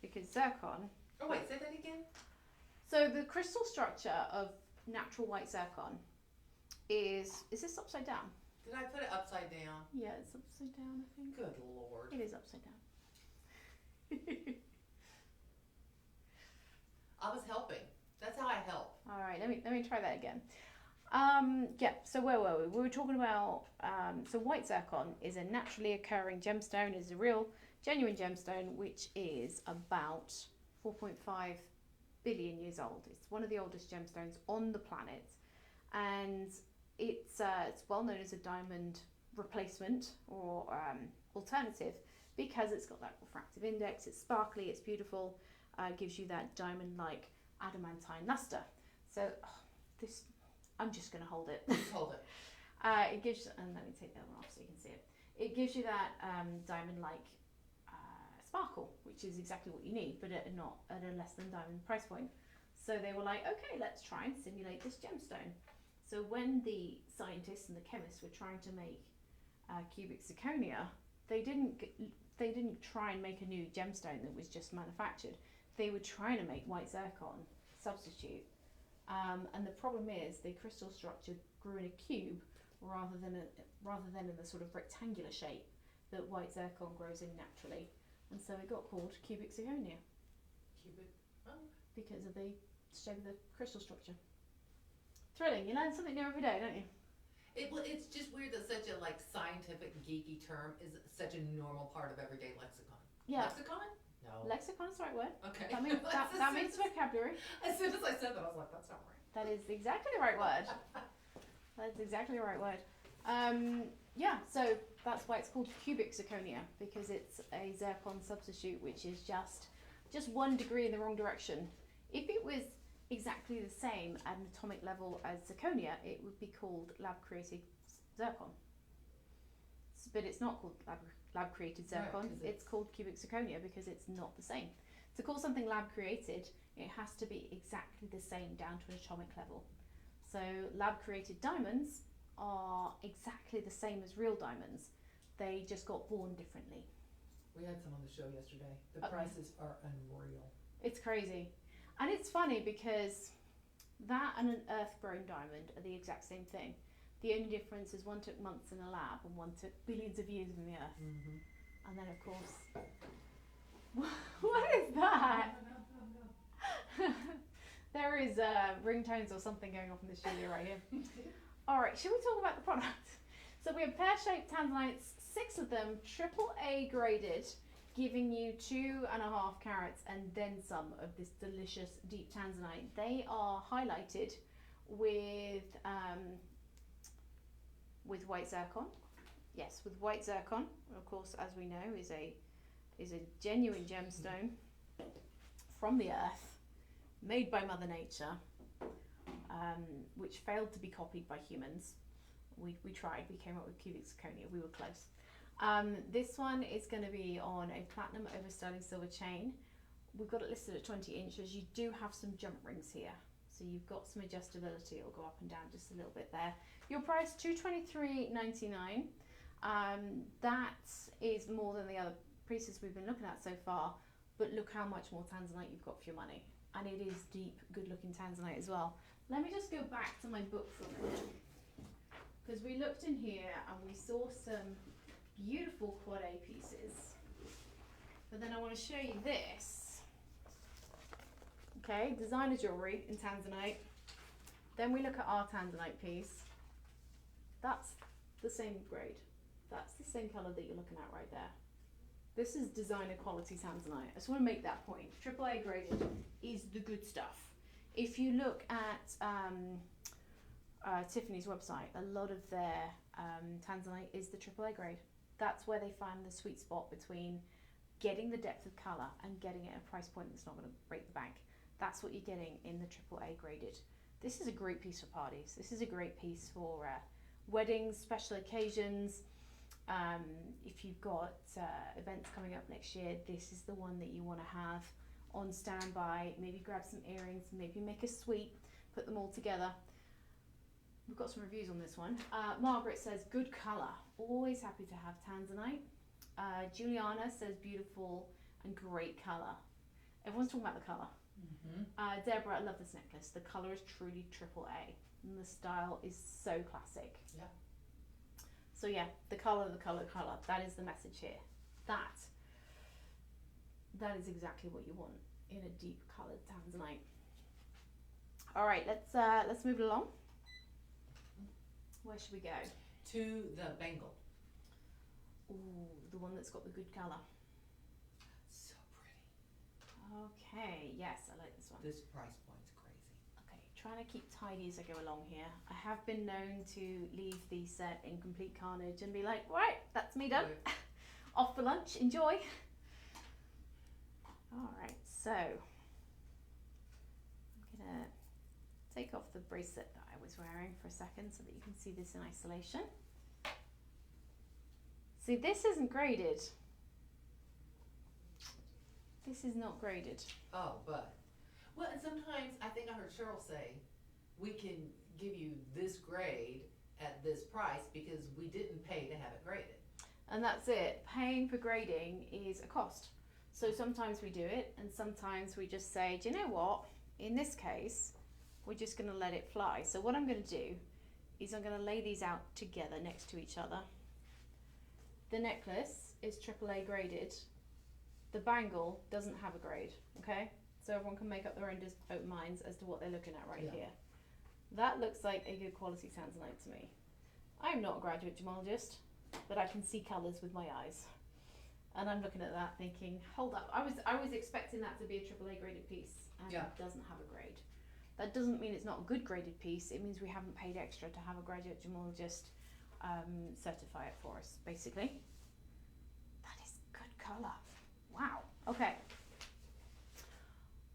because zircon. Oh, wait, say that again? So the crystal structure of natural white zircon is this upside down? Did I put it upside down? Yeah, it's upside down, I think. Good Lord. It is upside down. I was helping. That's how I help. All right, let me try that again. Yeah, so where were we? We were talking about, so white zircon is a naturally occurring gemstone, is a real, genuine gemstone, which is about 4.5 billion years old. It's one of the oldest gemstones on the planet, and it's well known as a diamond replacement or alternative because it's got that refractive index, it's sparkly, it's beautiful, gives you that diamond-like adamantine luster. So this, I'm just going to hold it. Just hold it. It gives, and let me take that one off so you can see it. It gives you that diamond-like sparkle, which is exactly what you need, but not at a less than diamond price point. So they were like, okay, let's try and simulate this gemstone. So when the scientists and the chemists were trying to make cubic zirconia, they didn't try and make a new gemstone that was just manufactured. They were trying to make white zircon substitute. And the problem is the crystal structure grew in a cube rather than in the sort of rectangular shape that white zircon grows in naturally, and so it got called cubic zirconia Cubic, oh, because of the shape of the crystal structure. Thrilling, you learn something new every day, don't you? it's just weird that such a like scientific geeky term is such a normal part of everyday lexicon. Yeah. Lexicon? No. Lexicon's the right word. Okay. That means that means vocabulary. As soon as I said that, I was like, that's not right. That is exactly the right word. That's exactly the right word. Yeah, so that's why it's called cubic zirconia, because it's a zircon substitute, which is just 1 degree in the wrong direction. If it was exactly the same at an atomic level as zirconia, it would be called lab-created zircon. But it's not called lab-created zircon. Right, it's called cubic zirconia because it's not the same. To call something lab-created, it has to be exactly the same down to an atomic level. So lab-created diamonds are exactly the same as real diamonds. They just got born differently. We had some on the show yesterday. The Okay. prices are unreal. It's crazy. And it's funny because that and an earth-grown diamond are the exact same thing. The only difference is one took months in a lab and one took billions of years in the earth. Mm-hmm. And then, of course, what is that? There is ringtones or something going off in the studio right here. All right, shall we talk about the product? So we have pear-shaped tanzanites, 6 of them, AAA graded, giving you 2.5 carats and then some of this delicious deep tanzanite. They are highlighted with white zircon. Yes, with white zircon. Of course, as we know, is a genuine gemstone from the earth, made by Mother Nature, which failed to be copied by humans. We tried. We came up with cubic zirconia. We were close. This one is going to be on a platinum over sterling silver chain. We've got it listed at 20 inches. You do have some jump rings here, so you've got some adjustability. It'll go up and down just a little bit there. Your price $223.99. That is more than the other pieces we've been looking at so far, but look how much more tanzanite you've got for your money, and it is deep, good-looking tanzanite as well. Let me just go back to my book for a minute, because we looked in here and we saw some beautiful quad A pieces, but then I want to show you this. Okay, designer jewellery in tanzanite. Then we look at our tanzanite piece. That's the same grade. That's the same colour that you're looking at right there. This is designer quality tanzanite. I just want to make that point. AAA graded is the good stuff. If you look at Tiffany's website, a lot of their tanzanite is the AAA grade. That's where they find the sweet spot between getting the depth of colour and getting it at a price point that's not going to break the bank. That's what you're getting in the AAA graded. This is a great piece for parties. This is a great piece for weddings, special occasions. If you've got events coming up next year, this is the one that you want to have on standby. Maybe grab some earrings, maybe make a suite, put them all together. We've got some reviews on this one. Margaret says, good colour. Always happy to have tanzanite. Juliana says, beautiful and great colour. Everyone's talking about the colour. Mm-hmm. Deborah, I love this necklace. The colour is truly AAA. And the style is so classic. Yeah. So yeah, the colour. That is the message here. That is exactly what you want in a deep coloured tanzanite. All right, let's move it along. Where should we go? To the bangle. Ooh, the one that's got the good colour. So pretty. Okay, yes, I like this one. This price point's crazy. Okay, trying to keep tidy as I go along here. I have been known to leave the set in complete carnage and be like, right, that's me done. Right. Off for lunch, enjoy. All right, so I'm gonna take off the bracelet that I was wearing for a second so that you can see this in isolation. See, this isn't graded. This is not graded. Oh, but, well, and sometimes I think I heard Cheryl say, we can give you this grade at this price because we didn't pay to have it graded. And that's it. Paying for grading is a cost. So sometimes we do it, and sometimes we just say, do you know what? In this case, we're just going to let it fly. So what I'm going to do is I'm going to lay these out together next to each other. the necklace is AAA graded. The bangle doesn't have a grade, okay? So everyone can make up their own minds as to what they're looking at right Yeah. here. That looks like a good quality Tanzanite to me. I'm not a graduate gemologist, but I can see colours with my eyes. And I'm looking at that thinking, hold up, I was expecting that to be a AAA graded piece, and Yeah. it doesn't have a grade. That doesn't mean it's not a good graded piece, it means we haven't paid extra to have a graduate gemologist certify it for us, basically. That is good colour. Wow, okay.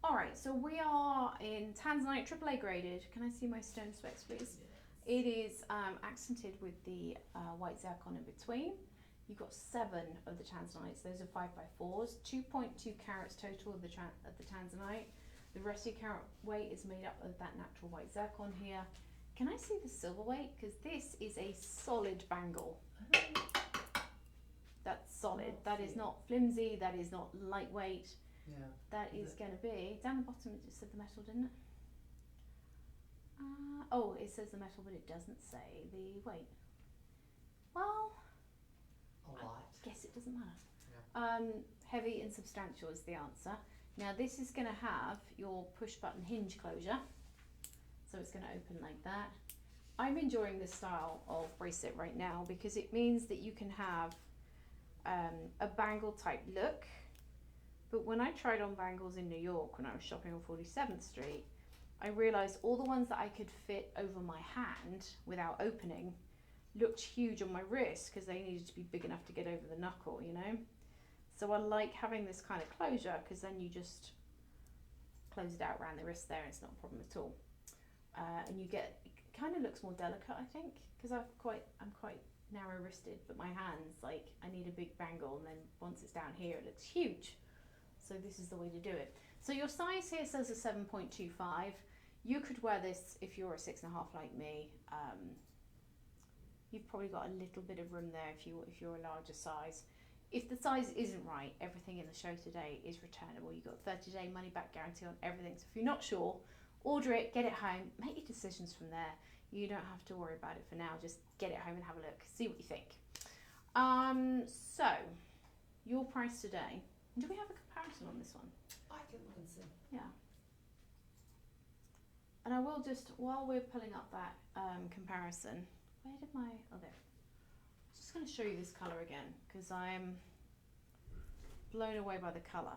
Alright, so we are in Tanzanite, AAA graded. Can I see my stone specs, please? It is accented with the white zircon in between. You've got 7 of the Tanzanites. Those are 5x4s. 2.2 carats total of the Tanzanite. The rest of your carat weight is made up of that natural white zircon here. Can I see the silver weight? Because this is a solid bangle. That's solid. That is not flimsy. That is not lightweight. Yeah. That is going to be, down the bottom it just said the metal, didn't it? Oh, it says the metal, but it doesn't say the weight. Well, A lot. guess it doesn't matter. Heavy and substantial is the answer. Now this is going to have your push button hinge closure, so it's going to open like that. I'm enjoying this style of bracelet right now because it means that you can have a bangle type look, but when I tried on bangles in New York when I was shopping on 47th Street, I realised all the ones that I could fit over my hand without opening looked huge on my wrist because they needed to be big enough to get over the knuckle, you know. So I like having this kind of closure because then you just close it out around the wrist there and it's not a problem at all. And you get, it kind of looks more delicate, I think, because I'm quite narrow wristed, but my hands, like, I need a big bangle, and then once it's down here it looks huge. So this is the way to do it. So your size here says a 7.25. You could wear this if you're a 6.5 like me. You've probably got a little bit of room there if you're a larger size. If the size isn't right, everything in the show today is returnable. You've got 30-day money back guarantee on everything. So if you're not sure, order it, get it home, make your decisions from there. You don't have to worry about it for now. Just get it home and have a look, see what you think. So your price today. Do we have a comparison on this one? I can look and see. Yeah. And I will just, while we're pulling up that comparison, where did my, oh there. Just going to show you this colour again because I'm blown away by the colour.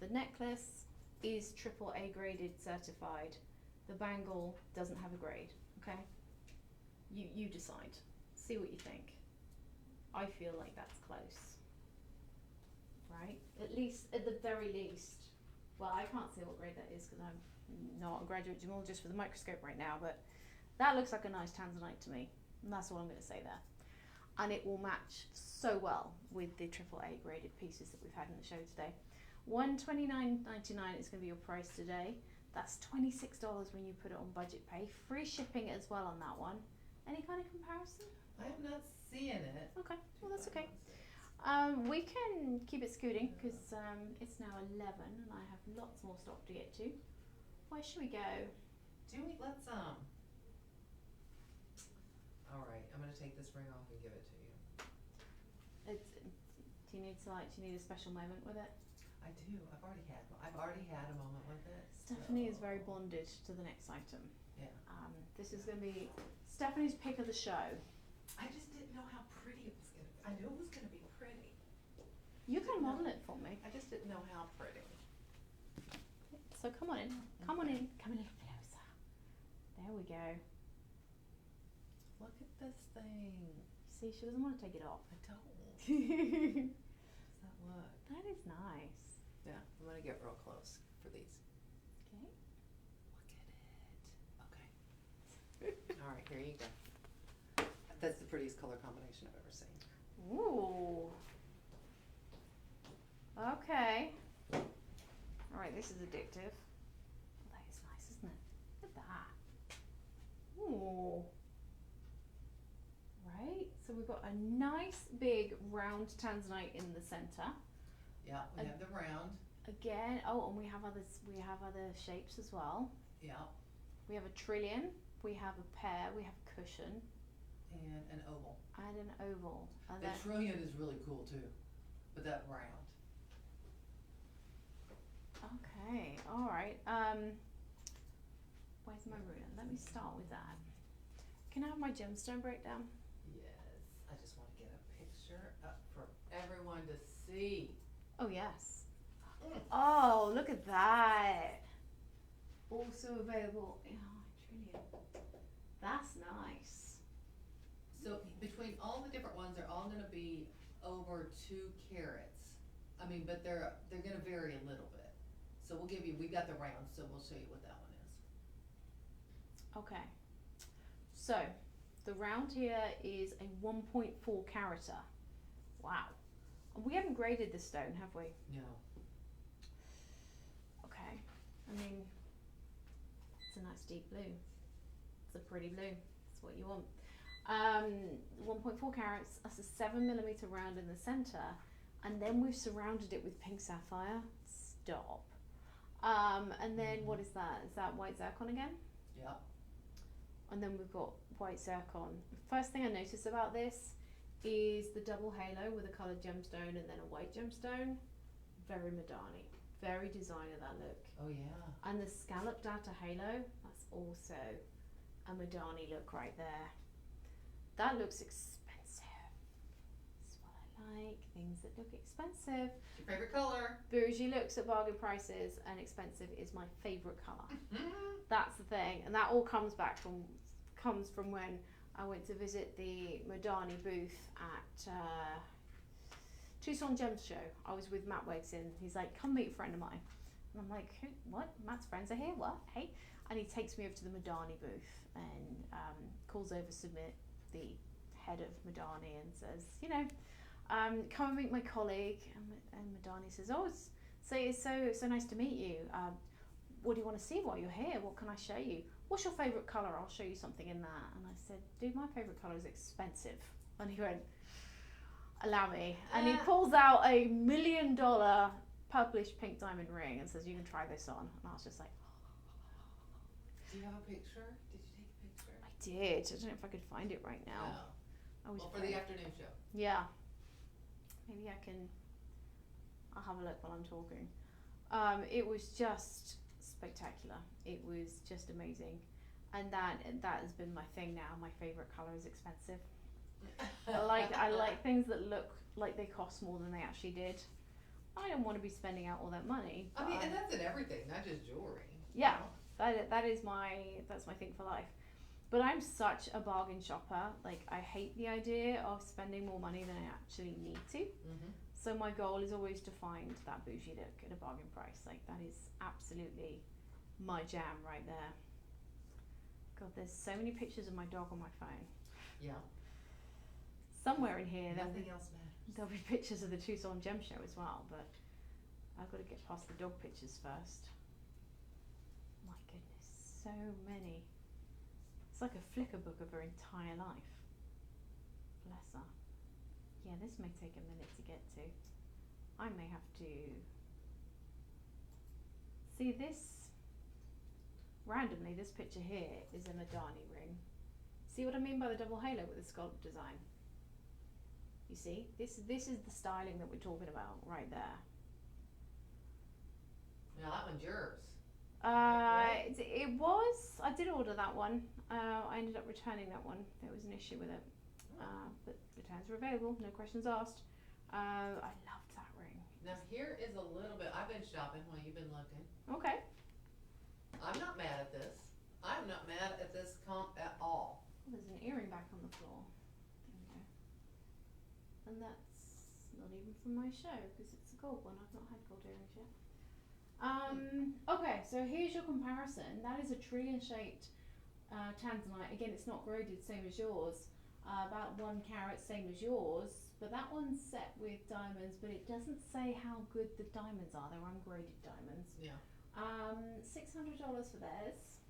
The necklace is AAA graded certified. The bangle doesn't have a grade, okay? You decide. See what you think. I feel like that's close. Right? At least, at the very least. Well, I can't see what grade that is because I'm not a graduate gemologist with a microscope right now, but that looks like a nice Tanzanite to me. And that's all I'm going to say there. And it will match so well with the AAA graded pieces that we've had in the show today. $129.99 is going to be your price today. That's $26 when you put it on budget pay. Free shipping as well on that one. Any kind of comparison? I am not seeing it. Okay, well that's okay. We can keep it scooting because it's now 11 and I have lots more stock to get to. Where should we go? Let's all right, I'm gonna take this ring off and give it to you. Do you need a special moment with it? I do. I've already had a moment with it. Stephanie is so- very bonded to the next item. Yeah. This is going to be Stephanie's pick of the show. I just didn't know how pretty it was gonna be. I knew it was gonna be pretty. You can model it for me. I just didn't know how pretty. So come on in. Come on in. Come a little closer. There we go. Look at this thing. See, she doesn't want to take it off. I don't. That Does that look? is nice. Yeah, I'm gonna get real close for these. Okay. Look at it. Okay. All right, here you go. That's the prettiest color combination I've ever seen. Ooh. Okay. All right, this is addictive. Oh, that is nice, isn't it? Look at that. Ooh. Right, so we've got a nice big round Tanzanite in the center. Yeah, we have the round. Again, oh, and we have other shapes as well. Yeah, We have a trillion, we have a pear, we have a cushion. and an oval. And an oval. And The then, trillion is really cool too, but that round. okay, alright. Where's my ruler? Let me start with that. Can I have my gemstone breakdown? Yes, I just wanna get a picture up for everyone to see. Oh, yes. Oh, look at that. Also available. Oh, trillion. That's nice. So between all the different ones, they're all gonna be over 2 carats. I mean, but they're gonna vary a little bit. So we got the round, so we'll show you what that one is. Okay. So, the round here is a 1.4 carater. Wow. We haven't graded this stone, have we? No. Okay. I mean, it's a nice deep blue. It's a pretty blue. That's what you want. 1.4 carats. That's a 7mm round in the center, and then we've surrounded it with pink sapphire. Stop. And then what is that? Is that white zircon again? Yeah. And then we've got white zircon. First thing I noticed about this is the double halo with a coloured gemstone and then a white gemstone. Very Madani. Very designer, that look. Oh yeah. And the scalloped outer halo, that's also a Madani look right there. That looks expensive. That's what I like. Things that look expensive. What's your favorite color? Bougie looks at bargain prices, and expensive is my favourite colour. That's the thing, and that all comes from when I went to visit the Madani booth at Tucson Gems Show. I was with Matt Wegson. He's like, come meet a friend of mine. And I'm like, who? What? Matt's friends are here? What? Hey. And he takes me over to the Madani booth and calls over Submit, the head of Madani, and says, come and meet my colleague. And Madani says, oh, it's so nice to meet you. What do you want to see while you're here? What can I show you? What's your favourite colour? I'll show you something in that. And I said, dude, my favourite colour is expensive. And he went, allow me. And he pulls out a $1 million purplish pink diamond ring and says, you can try this on. And I was just like, Do you have a picture? Did you take a picture? I did. I don't know if I could find it right now. No. I was Well, for the afternoon show. Yeah. Maybe I'll have a look while I'm talking. It was just spectacular. It was just amazing. And that has been my thing now. My favourite colour is expensive. I like things that look like they cost more than they actually did. I don't want to be spending out all that money. I mean, and that's in everything, not just jewelry. Yeah. That's my thing for life. But I'm such a bargain shopper. Like, I hate the idea of spending more money than I actually need to. Mm-hmm. So my goal is always to find that bougie look at a bargain price. Like, that is absolutely my jam right there. God, there's so many pictures of my dog on my phone. Yeah. Somewhere in here Nothing else matters. there'll be pictures of the Tucson Gem Show as well, but I've got to get past the dog pictures first. My goodness, so many. It's like a Flickr book of her entire life. Bless her. Yeah, this may take a minute to get to. I may have to see this. Randomly, this picture here is a Madani ring. See what I mean by the double halo with the scallop design? You see, this is the styling that we're talking about right there. Now that one's yours. Right? It was. I did order that one. I ended up returning that one. There was an issue with it, but returns were available. No questions asked. I loved that ring. Now here is a little bit. I've been shopping while you've been looking. Okay. I'm not mad at this. I'm not mad at this comp at all. Oh, there's an earring back on the floor. There we go. And that's not even from my show because it's a gold one. I've not had gold earrings yet. Okay, so here's your comparison. That is a trillion-shaped Tanzanite. Again, it's not graded, same as yours. About 1 carat, same as yours. But that one's set with diamonds, but it doesn't say how good the diamonds are. They're ungraded diamonds. Yeah. $600 for theirs.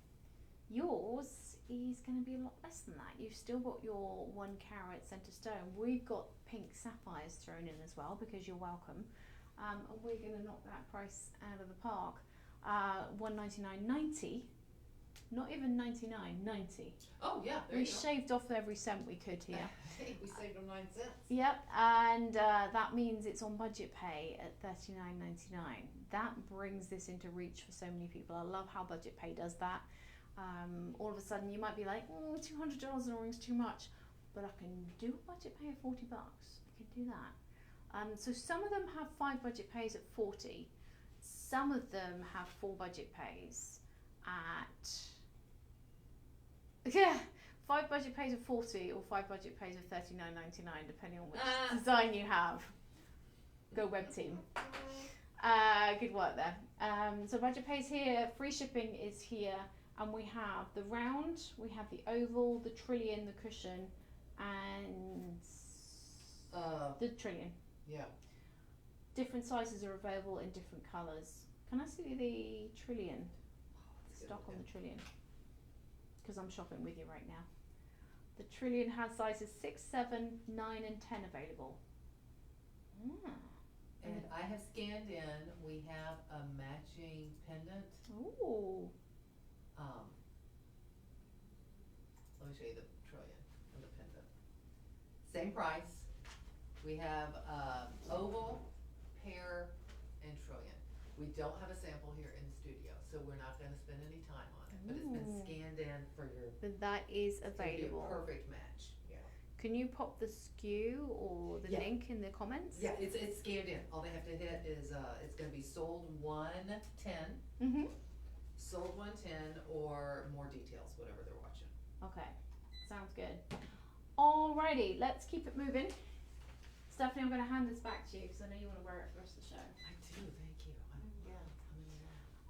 Yours is going to be a lot less than that. You've still got your 1 carat centre stone. We've got pink sapphires thrown in as well because you're welcome. And we're going to knock that price out of the park. $199.90 Not even 99, 90. Oh, yeah, there We you go. shaved off every cent we could here. Hey, we saved them 9 cents. Yep, and that means it's on budget pay at $39.99. That brings this into reach for so many people. I love how budget pay does that. All of a sudden, you might be like, $200 in a ring's too much, but I can do a budget pay at $40. I can do that. So some of them have 5 budget pays at 40. Some of them have 4 budget pays at 5 budget pays of 40 or 5 budget pays of $39.99, depending on which design you have. Go web team. Good work there. So budget pays here, free shipping is here, and we have the round, we have the oval, the trillion, the cushion, and the trillion. Yeah. Different sizes are available in different colours. Can I see the trillion? Stock on the trillion. Because I'm shopping with you right now. The trillion has sizes 6, 7, 9 and 10 available. And I have scanned in, we have a matching pendant. Ooh. Let me show you the trillion and the pendant. Same price. We have oval, pear, and trillion. We don't have a sample here in the studio, so we're not gonna spend any time on it, but it's been Ooh. scanned in for your, But that is it'd be a available. perfect match. Yeah. Can you pop the SKU or the Yeah. link in the comments? Yeah, it's scanned in. All they have to hit is, it's gonna be sold 110, Mm-hmm. sold 110, or more details, whatever they're watching. Okay, sounds good. Alrighty, let's keep it moving. Stephanie, I'm going to hand this back to you because I know you want to wear it for the rest of the show. I do, thank you. Yeah.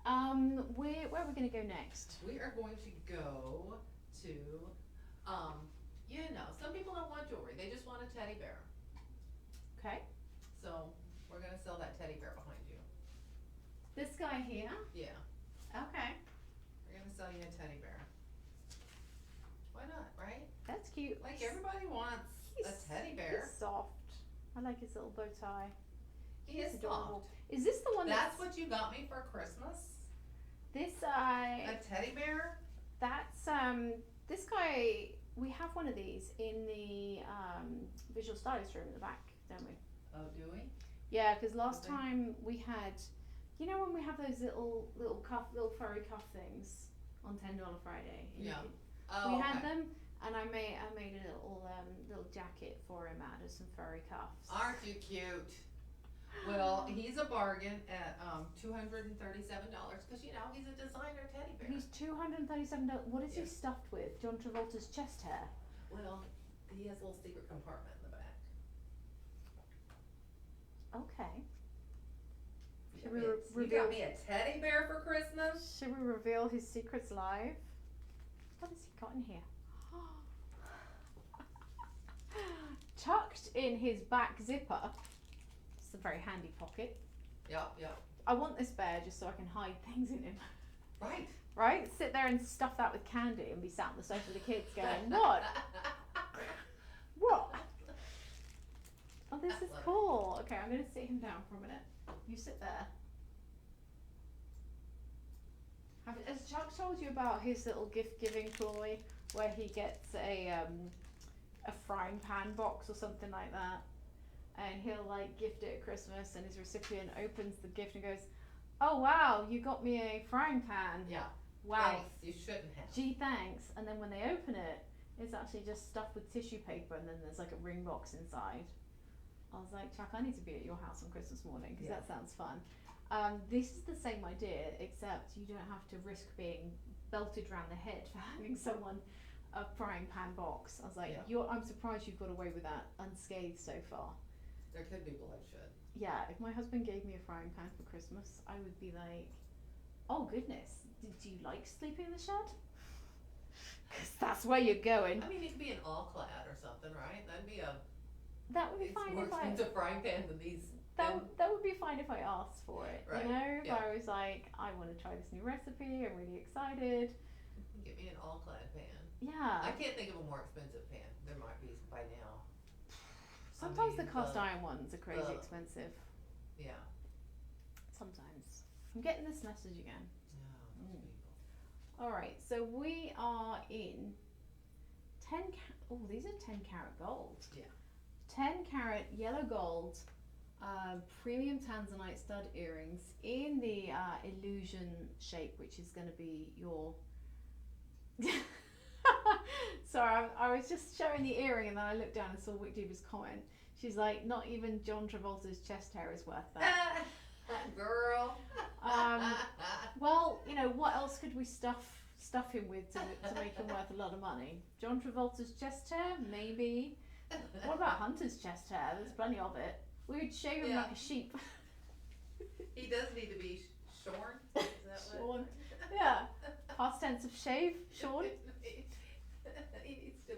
I'm in love. Where are we going to go next? We are going to go to, some people don't want jewelry, they just want a teddy bear. Okay, So, we're gonna sell that teddy bear behind you. this guy here. Yeah, Okay, we're gonna sell you a teddy bear. Why not, right? that's cute. Like, everybody wants a He's- teddy bear. He's soft. I like his little bow tie. He is adorable. soft. Is this the one That's what you got me for Christmas? This A teddy bear? that's this guy. We have one of these in the visual stylist room at the back, don't we? Oh, do we? Yeah, because last Okay. time we had, when we have those little furry cuff things on $10 Friday. and you Yeah. could- Oh, we had okay. them, and I made a little jacket for him out of some furry cuffs. Aren't you cute? Well, he's a bargain at $237 because he's a designer teddy bear. He's $237. What is he Yeah. stuffed with? John Travolta's chest hair. Well, he has a little secret compartment in the back. Okay. You Should got we me a- reveal? You got me a teddy bear for Christmas? Should we reveal his secrets live? What has he got in here? Tucked in his back zipper. It's a very handy pocket. Yep. I want this bear just so I can hide things in him. Right. Right? Sit there and stuff that with candy and be sat on the sofa with the kids going, what? What? Oh, this is Love it. cool. Okay, I'm going to sit him down for a minute. You sit there. Has Chuck told you about his little gift giving ploy where he gets a frying pan box or something like that, and he'll gift it at Christmas, and his recipient opens the gift and goes, "Oh wow, you got me a frying pan. Yeah. Wow, Thanks, you shouldn't have. gee thanks." And then when they open it, it's actually just stuffed with tissue paper, and then there's a ring box inside. I was like, Chuck, I need to be at your house on Christmas morning because Yeah. that sounds fun. This is the same idea, except you don't have to risk being belted around the head for having someone a frying pan box. I was like, Yeah. I'm surprised you've got away with that unscathed so far. There could be bloodshed. Yeah, if my husband gave me a frying pan for Christmas, I would be like, oh goodness, do you like sleeping in the shed? Because that's where you're going. I mean, it could be an all-clad or something, right? That'd be That would be it's fine more if I. expensive frying pan than these. That would be fine if I asked for it. Right, You know, if yeah. I was like, I want to try this new recipe. I'm really excited. Get me an all-clad pan. Yeah. I can't think of a more expensive pan. There might be by now. Sometimes mean, the cast the- iron ones are crazy the- expensive. Yeah. Sometimes. I'm getting this message again. No, those Mm. people. All right, so we are in 10. These are 10 karat gold. Yeah. 10 karat yellow gold, premium Tanzanite stud earrings in the illusion shape, which is going to be your. Sorry, I was just showing the earring, and then I looked down and saw Wick Diva's comment. She's like, not even John Travolta's chest hair is worth that. Girl. Well, you know, what else could we stuff him with to make him worth a lot of money? John Travolta's chest hair, maybe. What about Hunter's chest hair? There's plenty of it. We would shave him like a sheep. He does need to be shorn. Is that Shorn. what? Yeah. Past tense of shave, shorn. He needs to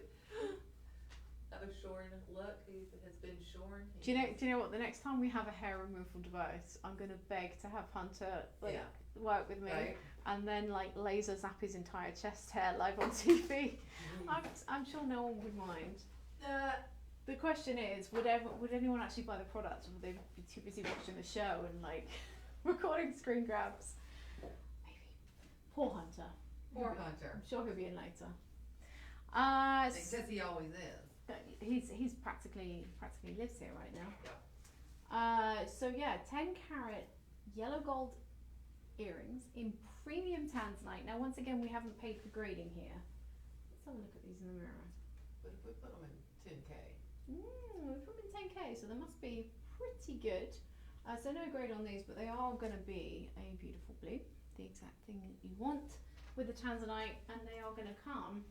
have a shorn look. He has been shorn. Do you know what? The next time we have a hair removal device, I'm gonna beg to have Hunter work with me, Right. and then like laser zap his entire chest hair live on TV. I'm sure no one would mind. The question is, would anyone actually buy the product, or would they be too busy watching the show and like recording screen grabs? Maybe. Poor Hunter. Poor Hunter. I'm sure he'll be in later. Because he always is. He's practically lives here right now. So yeah, 10 karat yellow gold earrings in premium Tanzanite. Now once again, we haven't paid for grading here. Let's have a look at these in the mirror. But if we put them in 10K. We put them in 10K, so they must be pretty good. So no grade on these, but they are going to be a beautiful blue, the exact thing that you want with the Tanzanite, and they are going to come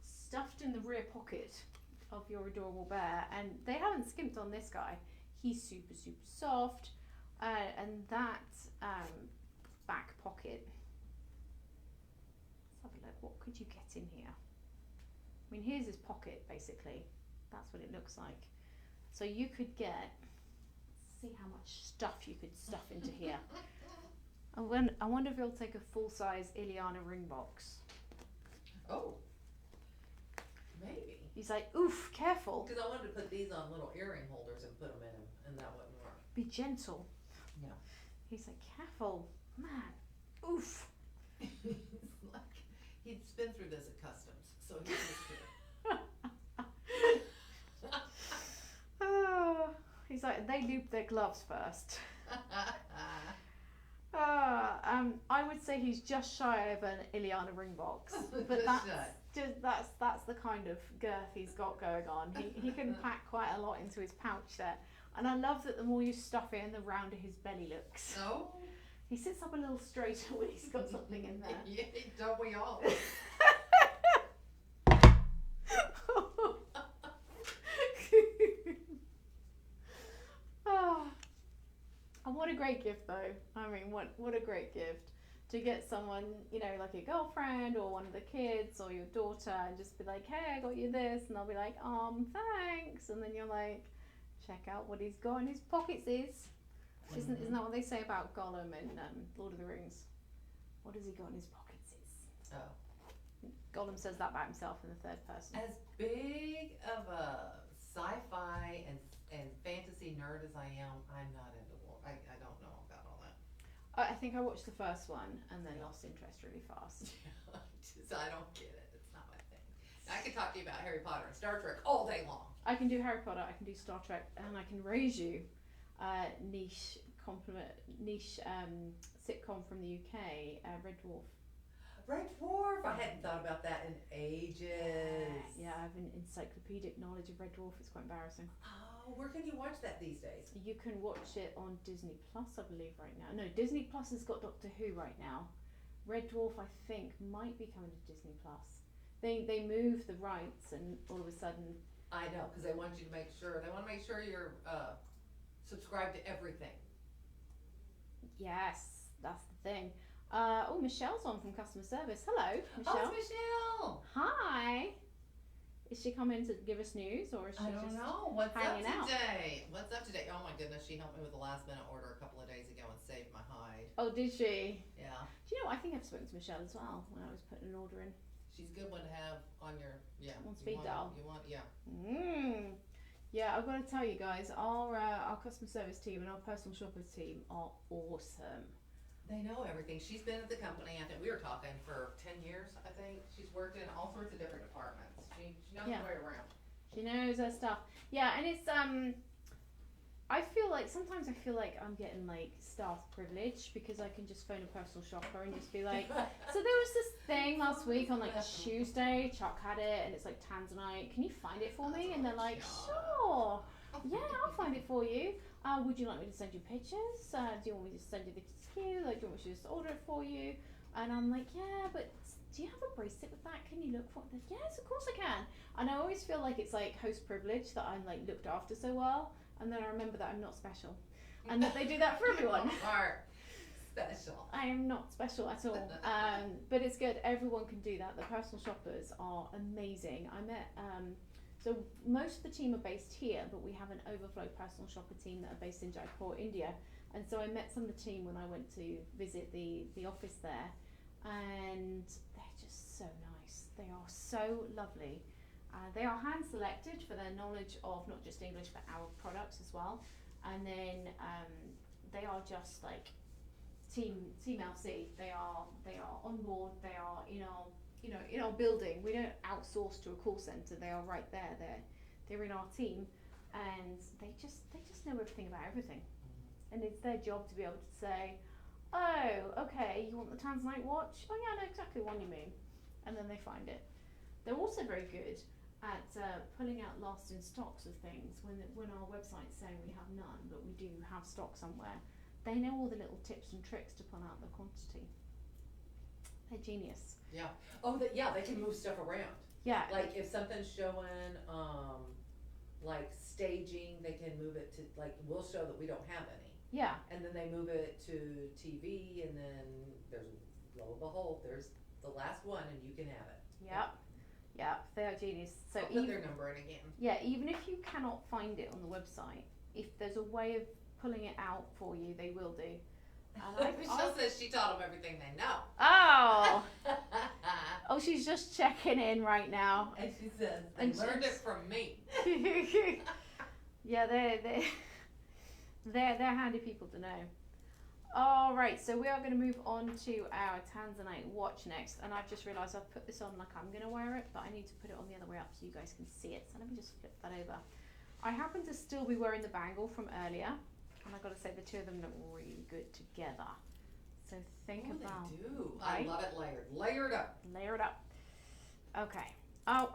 stuffed in the rear pocket of your adorable bear. And they haven't skimped on this guy. He's super soft, and that back pocket. Let's have a look. What could you get in here? I mean, here's his pocket basically. That's what it looks like. So you could get. See how much stuff you could stuff into here. I wonder if he'll take a full-size Ileana ring box. Oh. Maybe. He's like, oof, careful. Because I wanted to put these on little earring holders and put them in him, and that wouldn't work. Be gentle. Yeah. He's like, careful, man. Oof. He's like, he'd been through this at customs, so he's used to it. He's like, they lube their gloves first. I would say he's just shy of an Ileana ring box, but that's the kind of girth he's got going on. He can pack quite a lot into his pouch there, and I love that the more you stuff it in, the rounder his belly looks. Oh. He sits up a little straighter when he's got something in there. Yeah, don't we all? And what a great gift though. I mean, what a great gift to get someone, you know, like your girlfriend or one of the kids or your daughter, and just be like, hey, I got you this, and they'll be like, thanks, and then you're like, check out what he's got in his pockets Isn't that what they say about Gollum in Lord of the Rings? What has he got in his pockets? Oh. Gollum says that about himself in the third person. As big of a sci-fi and fantasy nerd as I am, I'm not into war. I don't know about all that. I think I watched the first one and then lost interest really fast. I don't get it. It's not my thing. I could talk to you about Harry Potter and Star Trek all day long. I can do Harry Potter, I can do Star Trek, and I can raise you niche sitcom from the UK, Red Dwarf. Red Dwarf. I hadn't thought about that in ages. Yeah, I have an encyclopedic knowledge of Red Dwarf. It's quite embarrassing. Oh, where can you watch that these days? You can watch it on Disney Plus, I believe, right now. No, Disney Plus has got Doctor Who right now. Red Dwarf, I think, might be coming to Disney Plus. They move the rights, and all of a sudden. I know, because they want you to make sure. They want to make sure you're subscribed to everything. Yes, that's the thing. Michelle's on from customer service. Hello, Michelle. Oh, it's Michelle. Hi. Is she coming to give us news, or is she I don't just know. What's up hanging out? today? What's up today? Oh my goodness, she helped me with a last minute order a couple of days ago and saved my hide. Oh, did she? Yeah. Do you know, I think I've spoken to Michelle as well when I was putting an order in. She's a good one to have on your, On speed dial. Yeah. Yeah, I've got to tell you guys, our customer service team and our personal shoppers team are awesome. They know everything. She's been at the company, I think we were talking for 10 years, I think. She's worked in all sorts of different departments. She knows Yeah. her way around. She knows her stuff. Yeah, and it's I feel like sometimes I feel like I'm getting like staff privilege because I can just phone a personal shopper and just be like, so there was this thing last week on like Tuesday, Chuck had it and it's like Tanzanite, can you find it for me? And they're like, sure, yeah, I'll find it for you. Would you like me to send you pictures? Do you want me to send you the SKU? Like, do you want me to just order it for you? And I'm like, yeah, but do you have a bracelet with that? Can you look for it? Like, yes, of course I can. And I always feel like it's like host privilege that I'm like looked after so well. And then I remember that I'm not special. And that they do that for everyone. You are special. I am not special at all. But it's good. Everyone can do that. The personal shoppers are amazing. I met, so most of the team are based here, but we have an overflow personal shopper team that are based in Jaipur, India. And so I met some of the team when I went to visit the office there. And they're just so nice. They are so lovely. They are hand selected for their knowledge of not just English but our products as well. And then they are just like team LC. They are on board. They are in our building. We don't outsource to a call center. They are right there. They're in our team, and they just know everything about everything. And it's their job to be able to say, oh, okay, you want the Tanzanite watch? Oh yeah, I know exactly what you mean. And then they find it. They're also very good at pulling out last in stocks of things when our website's saying we have none, but we do have stock somewhere. They know all the little tips and tricks to pull out the quantity. They're genius. Yeah. Oh, they can move stuff around. Yeah. Like if something's showing, like staging, they can move it to, like, we'll show that we don't have any. Yeah. And then they move it to TV, and then there's, lo and behold, there's the last one, and you can have it. Yep. Yep. They are genius. So I'll put their number in again. Yeah, even if you cannot find it on the website, if there's a way of pulling it out for you, they will do. And Michelle says she taught them everything they know. Oh! Oh, she's just checking in right now. And she says, they And learned she's- it from me. Yeah, they're handy people to know. All right, so we are going to move on to our Tanzanite watch next, and I've just realised I've put this on like I'm going to wear it, but I need to put it on the other way up so you guys can see it. So let me just flip that over. I happen to still be wearing the bangle from earlier, and I've got to say the two of them look really good together. So think about They do. Right? I love it layered. Layered up. layer it up. Okay. Oh,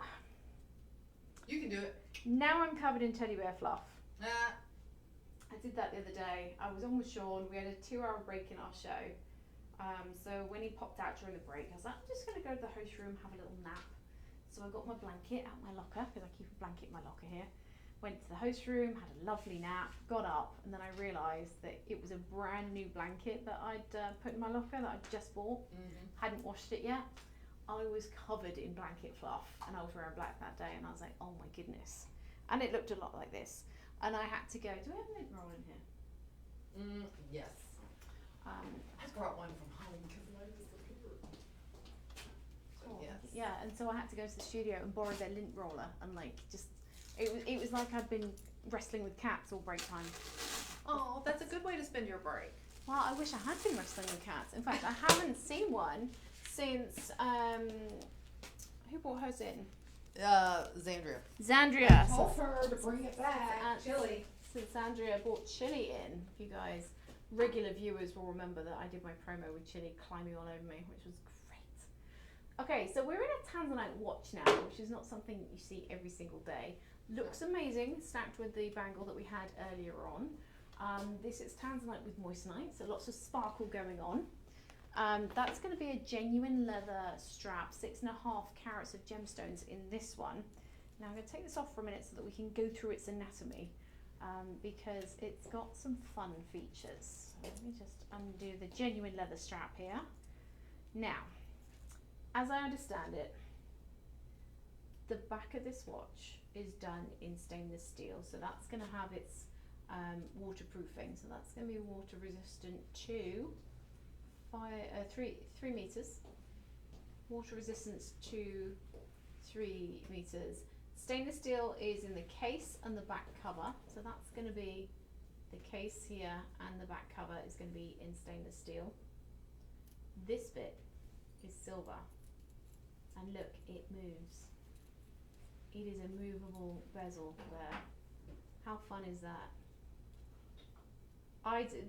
You can do it. now I'm covered in teddy bear fluff. Ah. I did that the other day. I was on with Sean. We had a 2-hour break in our show. So when he popped out during the break, I was like, I'm just going to go to the host room, have a little nap. So I got my blanket out my locker, because I keep a blanket in my locker here. Went to the host room, had a lovely nap, got up, and then I realised that it was a brand new blanket that I'd put in my locker that I'd just bought. Mm-hmm. Hadn't washed it yet. I was covered in blanket fluff, and I was wearing black that day, and I was like, oh my goodness. And it looked a lot like this. And I had to go, do we have a lint roll in here? Yes. I brought one from home because mine disappeared. So Oh, yes. yeah, and so I had to go to the studio and borrow their lint roller, and like just, it was like I'd been wrestling with cats all break time. Oh, that's a good way to spend your break. Well, I wish I had been wrestling with cats. In fact, I haven't seen one since, who brought hers in? Xandria. Xandria. Told her to bring it back. Chili. Since Andrea brought Chili in, you guys, regular viewers will remember that I did my promo with Chili climbing all over me, which was great. Okay, so we're in a Tanzanite watch now, which is not something that you see every single day. Looks amazing, stacked with the bangle that we had earlier on. This is Tanzanite with moissanite, so lots of sparkle going on. That's going to be a genuine leather strap, 6.5 carats of gemstones in this one. Now I'm going to take this off for a minute so that we can go through its anatomy, because it's got some fun features. So let me just undo the genuine leather strap here. Now, as I understand it, the back of this watch is done in stainless steel, so that's going to have its waterproofing, so that's going to be water resistant to 3 meters, water resistance to 3 meters. Stainless steel is in the case and the back cover, so that's going to be the case here, and the back cover is going to be in stainless steel. This bit is silver, and look, it moves. It is a movable bezel there. How fun is that?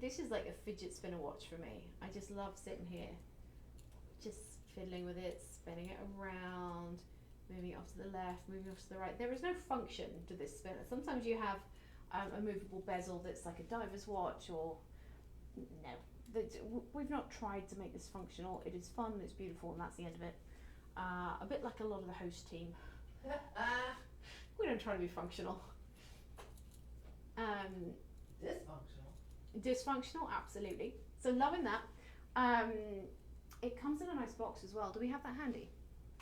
This is like a fidget spinner watch for me. I just love sitting here, just fiddling with it, spinning it around, moving it off to the left, moving off to the right. There is no function to this spinner. Sometimes you have a movable bezel that's like a diver's watch, or no. We've not tried to make this functional. It is fun, it's beautiful, and that's the end of it. A bit like a lot of the host team. We don't try to be functional. Dysfunctional. Dysfunctional, absolutely. So loving that. It comes in a nice box as well. Do we have that handy?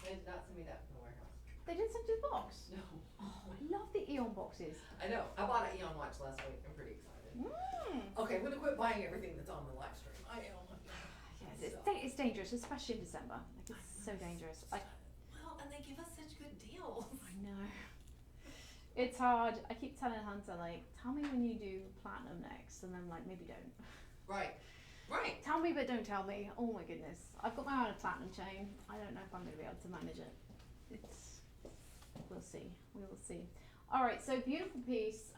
They did not send me that from the warehouse. They didn't send you the box. No. Oh, I love the Eon boxes. I know. I bought an Eon watch last week. I'm pretty excited. Okay, I'm gonna quit buying everything that's on the live stream. I am. Yes, it's dangerous, especially in December. Like, it's so dangerous. Well, and they give us such good deals. I know. It's hard. I keep telling Hunter, like, tell me when you do platinum next, and then like, maybe don't. Right. Right. Tell me, but don't tell me. Oh my goodness. I've got my own platinum chain. I don't know if I'm going to be able to manage it. We'll see. We will see. All right. So beautiful piece.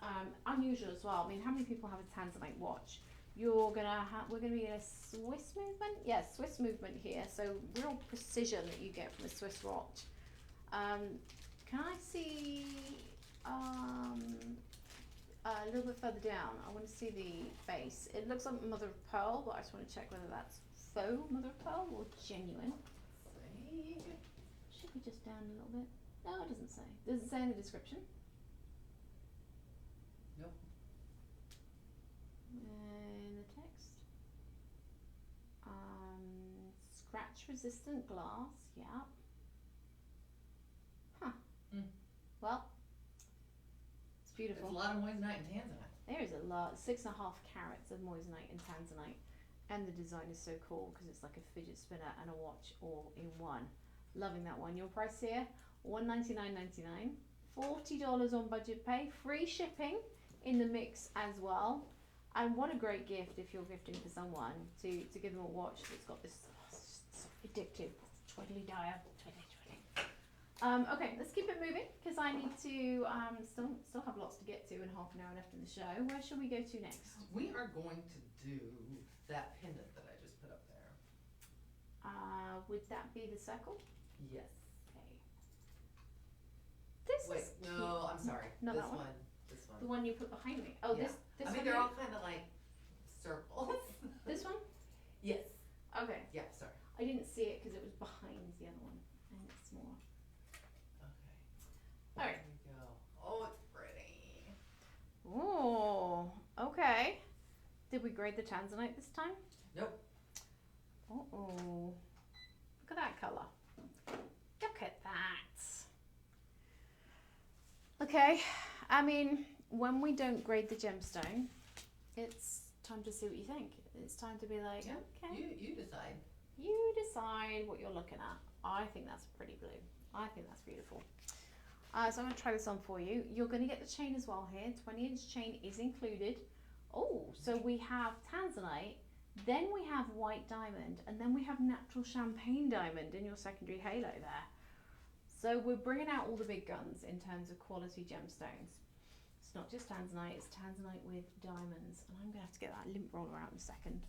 Unusual as well. I mean, how many people have a Tanzanite watch? We're gonna be in a Swiss movement. Yes, Swiss movement here. So real precision that you get from a Swiss watch. Can I see a little bit further down? I want to see the face. It looks like mother of pearl, but I just want to check whether that's faux mother of pearl or genuine. Should be just down a little bit. No, it doesn't say. Does it say in the description? Nope. In the text. Scratch resistant glass, yeah. Huh. Well, it's beautiful. There's a lot of moissanite and tanzanite. There is a lot, 6.5 carats of moissanite and tanzanite, and the design is so cool because it's like a fidget spinner and a watch all in one. Loving that one. Your price here, $199.99, $40 on budget pay, free shipping in the mix as well. And what a great gift if you're gifting for someone to give them a watch that's got this so addictive twiddly dial. Okay, let's keep it moving because I need to still have lots to get to and half an hour left in the show. Where shall we go to next? We are going to do that pendant that I just put up there. Would that be the circle? Yes. Okay. This Wait, is no, I'm sorry. No, this that one? This one. the one you put behind me. Oh, Yeah. this I mean, one. they're here? all kind of like circles. This one? Yes. Okay. Yeah, sorry. I didn't see it because it was behind the other one, and it's smaller. Okay. All right. There we go. Oh, it's pretty. Oh, okay. Did we grade the Tanzanite this time? Nope. Oh, look at that color. Look at that. Okay, I mean, when we don't grade the gemstone, it's time to see what you think. It's time to be like, Yeah, okay, you decide. you decide what you're looking at. I think that's pretty blue. I think that's beautiful. So I'm going to try this on for you. You're going to get the chain as well here. 20-inch chain is included. Oh, so we have Tanzanite, then we have white diamond, and then we have natural champagne diamond in your secondary halo there. So we're bringing out all the big guns in terms of quality gemstones. It's not just Tanzanite, it's Tanzanite with diamonds. And I'm going to have to get that lint roller out in a second.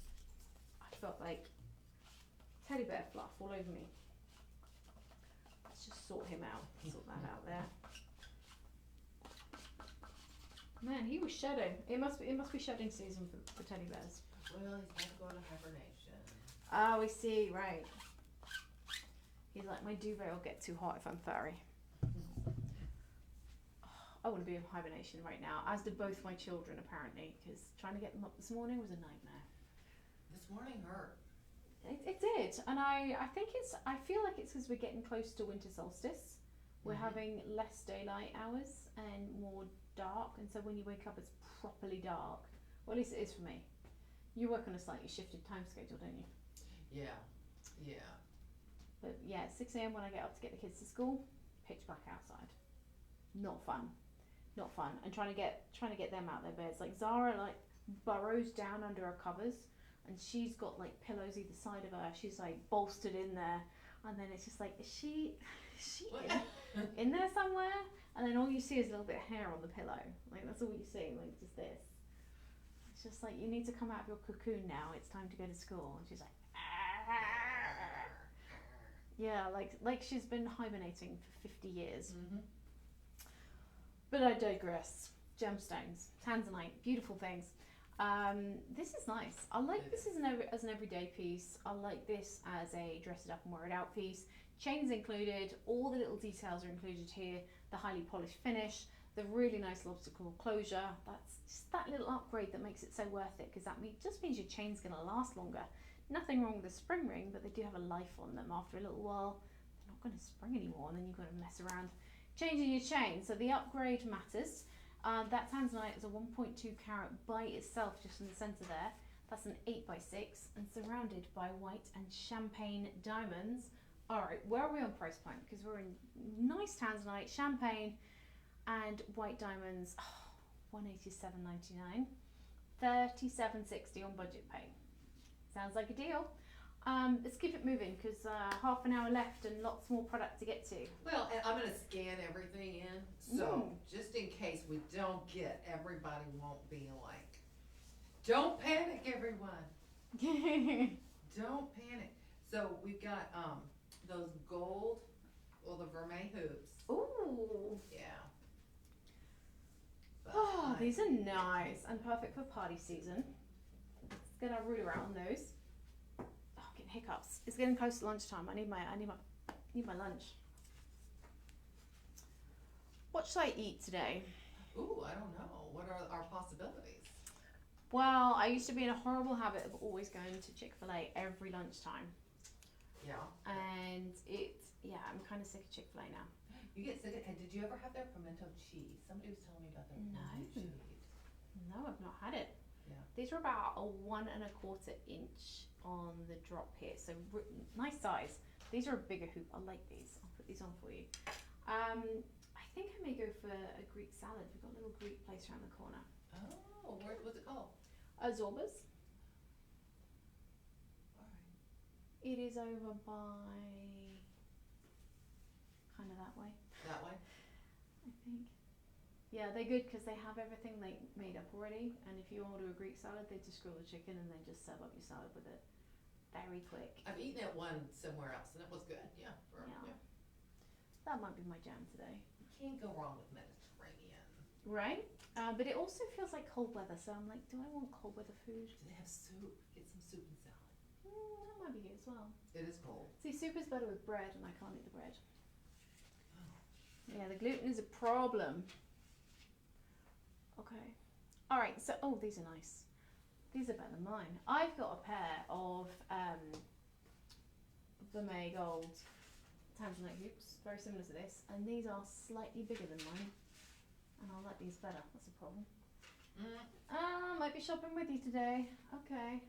I felt like teddy bear fluff all over me. Let's just sort him out, sort that out there. Man, he was shedding. It must be shedding season for teddy bears. Well, he's got to go into hibernation. Oh, we see, right. He's like, my duvet will get too hot if I'm furry. I want to be in hibernation right now, as do both my children apparently, because trying to get them up this morning was a nightmare. This morning hurt. It did, and I feel like it's because we're getting close to winter solstice. We're having less daylight hours and more dark, and so when you wake up it's properly dark. Well, at least it is for me. You work on a slightly shifted time schedule, don't you? Yeah, yeah. But yeah, 6 a.m. when I get up to get the kids to school, pitch black outside. Not fun. Not fun. And trying to get them out of their beds. Like Zara like burrows down under her covers and she's got like pillows either side of her. She's like bolstered in there, and then it's just like, is she in there somewhere? And then all you see is a little bit of hair on the pillow. Like that's all you see, like just this. It's just like, you need to come out of your cocoon now. It's time to go to school. And she's like, "Arr." Yeah, like she's been hibernating for 50 years. Mm-hmm. But I digress. Gemstones, Tanzanite, beautiful things. This is nice. I like this as an everyday piece. I like this as a dress it up and wear it out piece. Chains included, all the little details are included here. The highly polished finish, the really nice lobster-claw closure. That's just that little upgrade that makes it so worth it, because that just means your chain's going to last longer. Nothing wrong with the spring ring, but they do have a life on them. After a little while, they're not going to spring anymore, and then you've got to mess around changing your chain. So the upgrade matters. That Tanzanite is a 1.2 carat by itself, just in the centre there. That's an 8x6 and surrounded by white and champagne diamonds. Alright, where are we on price point? Because we're in nice Tanzanite, champagne and white diamonds. Oh, $187.99. $37.60 on budget pay. Sounds like a deal. Let's keep it moving, because half an hour left and lots more product to get to. Well, and I'm gonna scan everything in, so just in case we don't get, everybody won't be like, don't panic, everyone. Don't panic. So we've got those gold, well, the vermeil hoops. Ooh. Yeah. Oh, these are nice and perfect for party season. Let's get our ruler out on those. Oh, I'm getting hiccups. It's getting close to lunchtime. I need my lunch. What should I eat today? Ooh, I don't know. What are our possibilities? Well, I used to be in a horrible habit of always going to Chick-fil-A every lunchtime. Yeah. And I'm kind of sick of Chick-fil-A now. You get sick of, did you ever have their pimento cheese? Somebody was telling me about their pimento cheese. No, I've not had it. Yeah. These are about a 1 1/4 inch on the drop here, so nice size. These are a bigger hoop. I like these. I'll put these on for you. I think I may go for a Greek salad. We've got a little Greek place around the corner. Oh, what's it called? Zorbas. Alright. It is over by kind of that way, That way? I think. Yeah, they're good because they have everything like made up already, and if you order a Greek salad, they just grill the chicken and they just serve up your salad with it. Very quick. I've eaten at one somewhere else and it was good. Yeah. Yeah. That might be my jam today. You can't go wrong with Mediterranean. Right? But it also feels like cold weather, so I'm like, do I want cold weather food? Do they have soup? Get some soup and salad. That might be good as well. It is cold. See, soup is better with bread, and I can't eat the bread. Oh. Yeah, the gluten is a problem. Okay. Alright, so, these are nice. These are better than mine. I've got a pair of vermeil gold Tanzanite hoops, very similar to this, and these are slightly bigger than mine. And I like these better, that's a problem. Might be shopping with you today. Okay.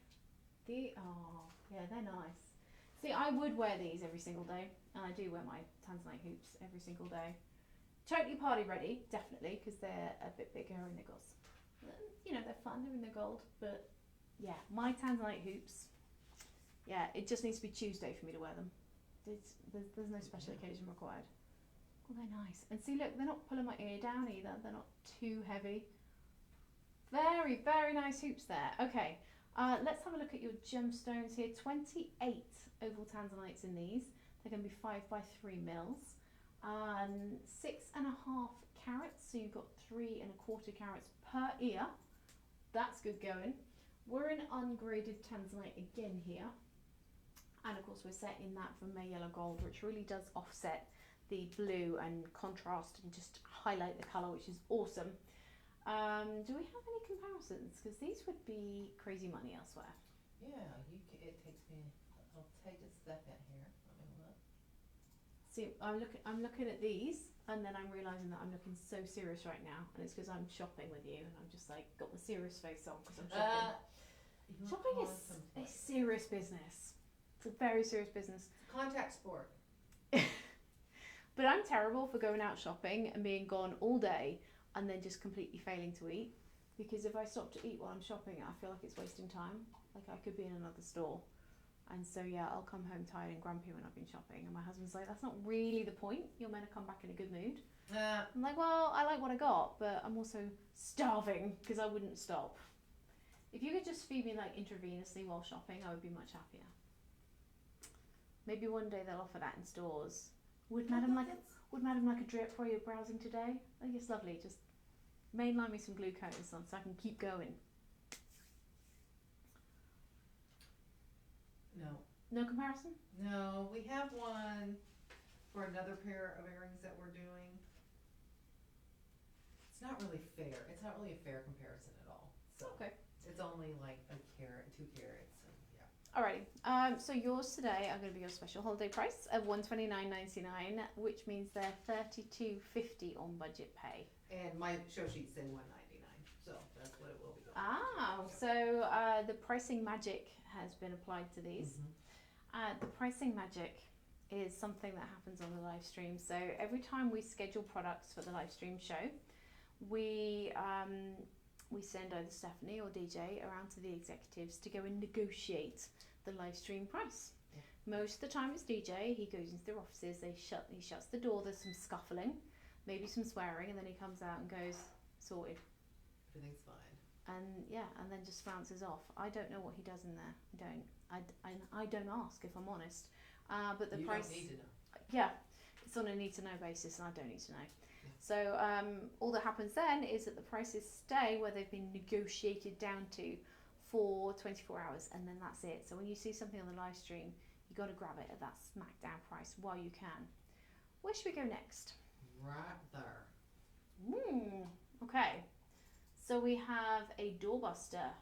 Yeah, they're nice. See, I would wear these every single day, and I do wear my Tanzanite hoops every single day. Totally party ready, definitely, because they're a bit bigger and they've got, they're fun, they're in the gold, but yeah, my Tanzanite hoops, yeah, it just needs to be Tuesday for me to wear them. There's no special occasion required. Oh, they're nice. And see, look, they're not pulling my ear down either. They're not too heavy. Very, very nice hoops there. Okay, let's have a look at your gemstones here. 28 oval Tanzanites in these. They're going to be 5x3 mils. 6.5 carats, so you've got 3 1/4 carats per ear. That's good going. We're in ungraded Tanzanite again here. And of course we're set in that vermeil yellow gold, which really does offset the blue and contrast and just highlight the colour, which is awesome. Do we have any comparisons? Because these would be crazy money elsewhere. Yeah, it takes me, I'll take a second here. Let me look. See, I'm looking at these, and then I'm realising that I'm looking so serious right now, and it's because I'm shopping with you, and I'm just like got the serious face on because I'm shopping. Shopping is a serious business. It's a very serious business. It's a contact sport. But I'm terrible for going out shopping and being gone all day and then just completely failing to eat. Because if I stop to eat while I'm shopping, I feel like it's wasting time. Like I could be in another store. And so yeah, I'll come home tired and grumpy when I've been shopping, and my husband's like, "That's not really the point. You're meant to come back in a good mood." I'm like, "Well, I like what I got, but I'm also starving because I wouldn't stop. If you could just feed me like intravenously while shopping, I would be much happier." Maybe one day they'll offer that in stores. Would Madam like a drip while you're browsing today? I think it's lovely. Just mainline me some glucose so I can keep going. No. No comparison? No, we have one for another pair of earrings that we're doing. It's not really fair. It's not really a fair comparison at all. So Okay. it's only like a carat, 2 carats, and yeah. Alrighty. So yours today are going to be your special holiday price of $129.99, which means they're $32.50 on budget pay. And my show sheets say $199, so that's what it will be going. So the pricing magic has been applied to these. Mm-hmm. The pricing magic is something that happens on the live stream. So every time we schedule products for the live stream show, we send either Stephanie or DJ around to the executives to go and negotiate the live stream price. Yeah. Most of the time it's DJ. He goes into their offices. He shuts the door. There's some scuffling, maybe some swearing, and then he comes out and goes, "Sorted." Everything's fine. And then just flounces off. I don't know what he does in there. I don't ask, if I'm honest. But the you price. don't need to know. Yeah, it's on a need to know basis, and I don't need to know. Yeah. So all that happens then is that the prices stay where they've been negotiated down to for 24 hours, and then that's it. So when you see something on the live stream, you got to grab it at that smackdown price while you can. Where should we go next? Right there. Okay. So we have a doorbuster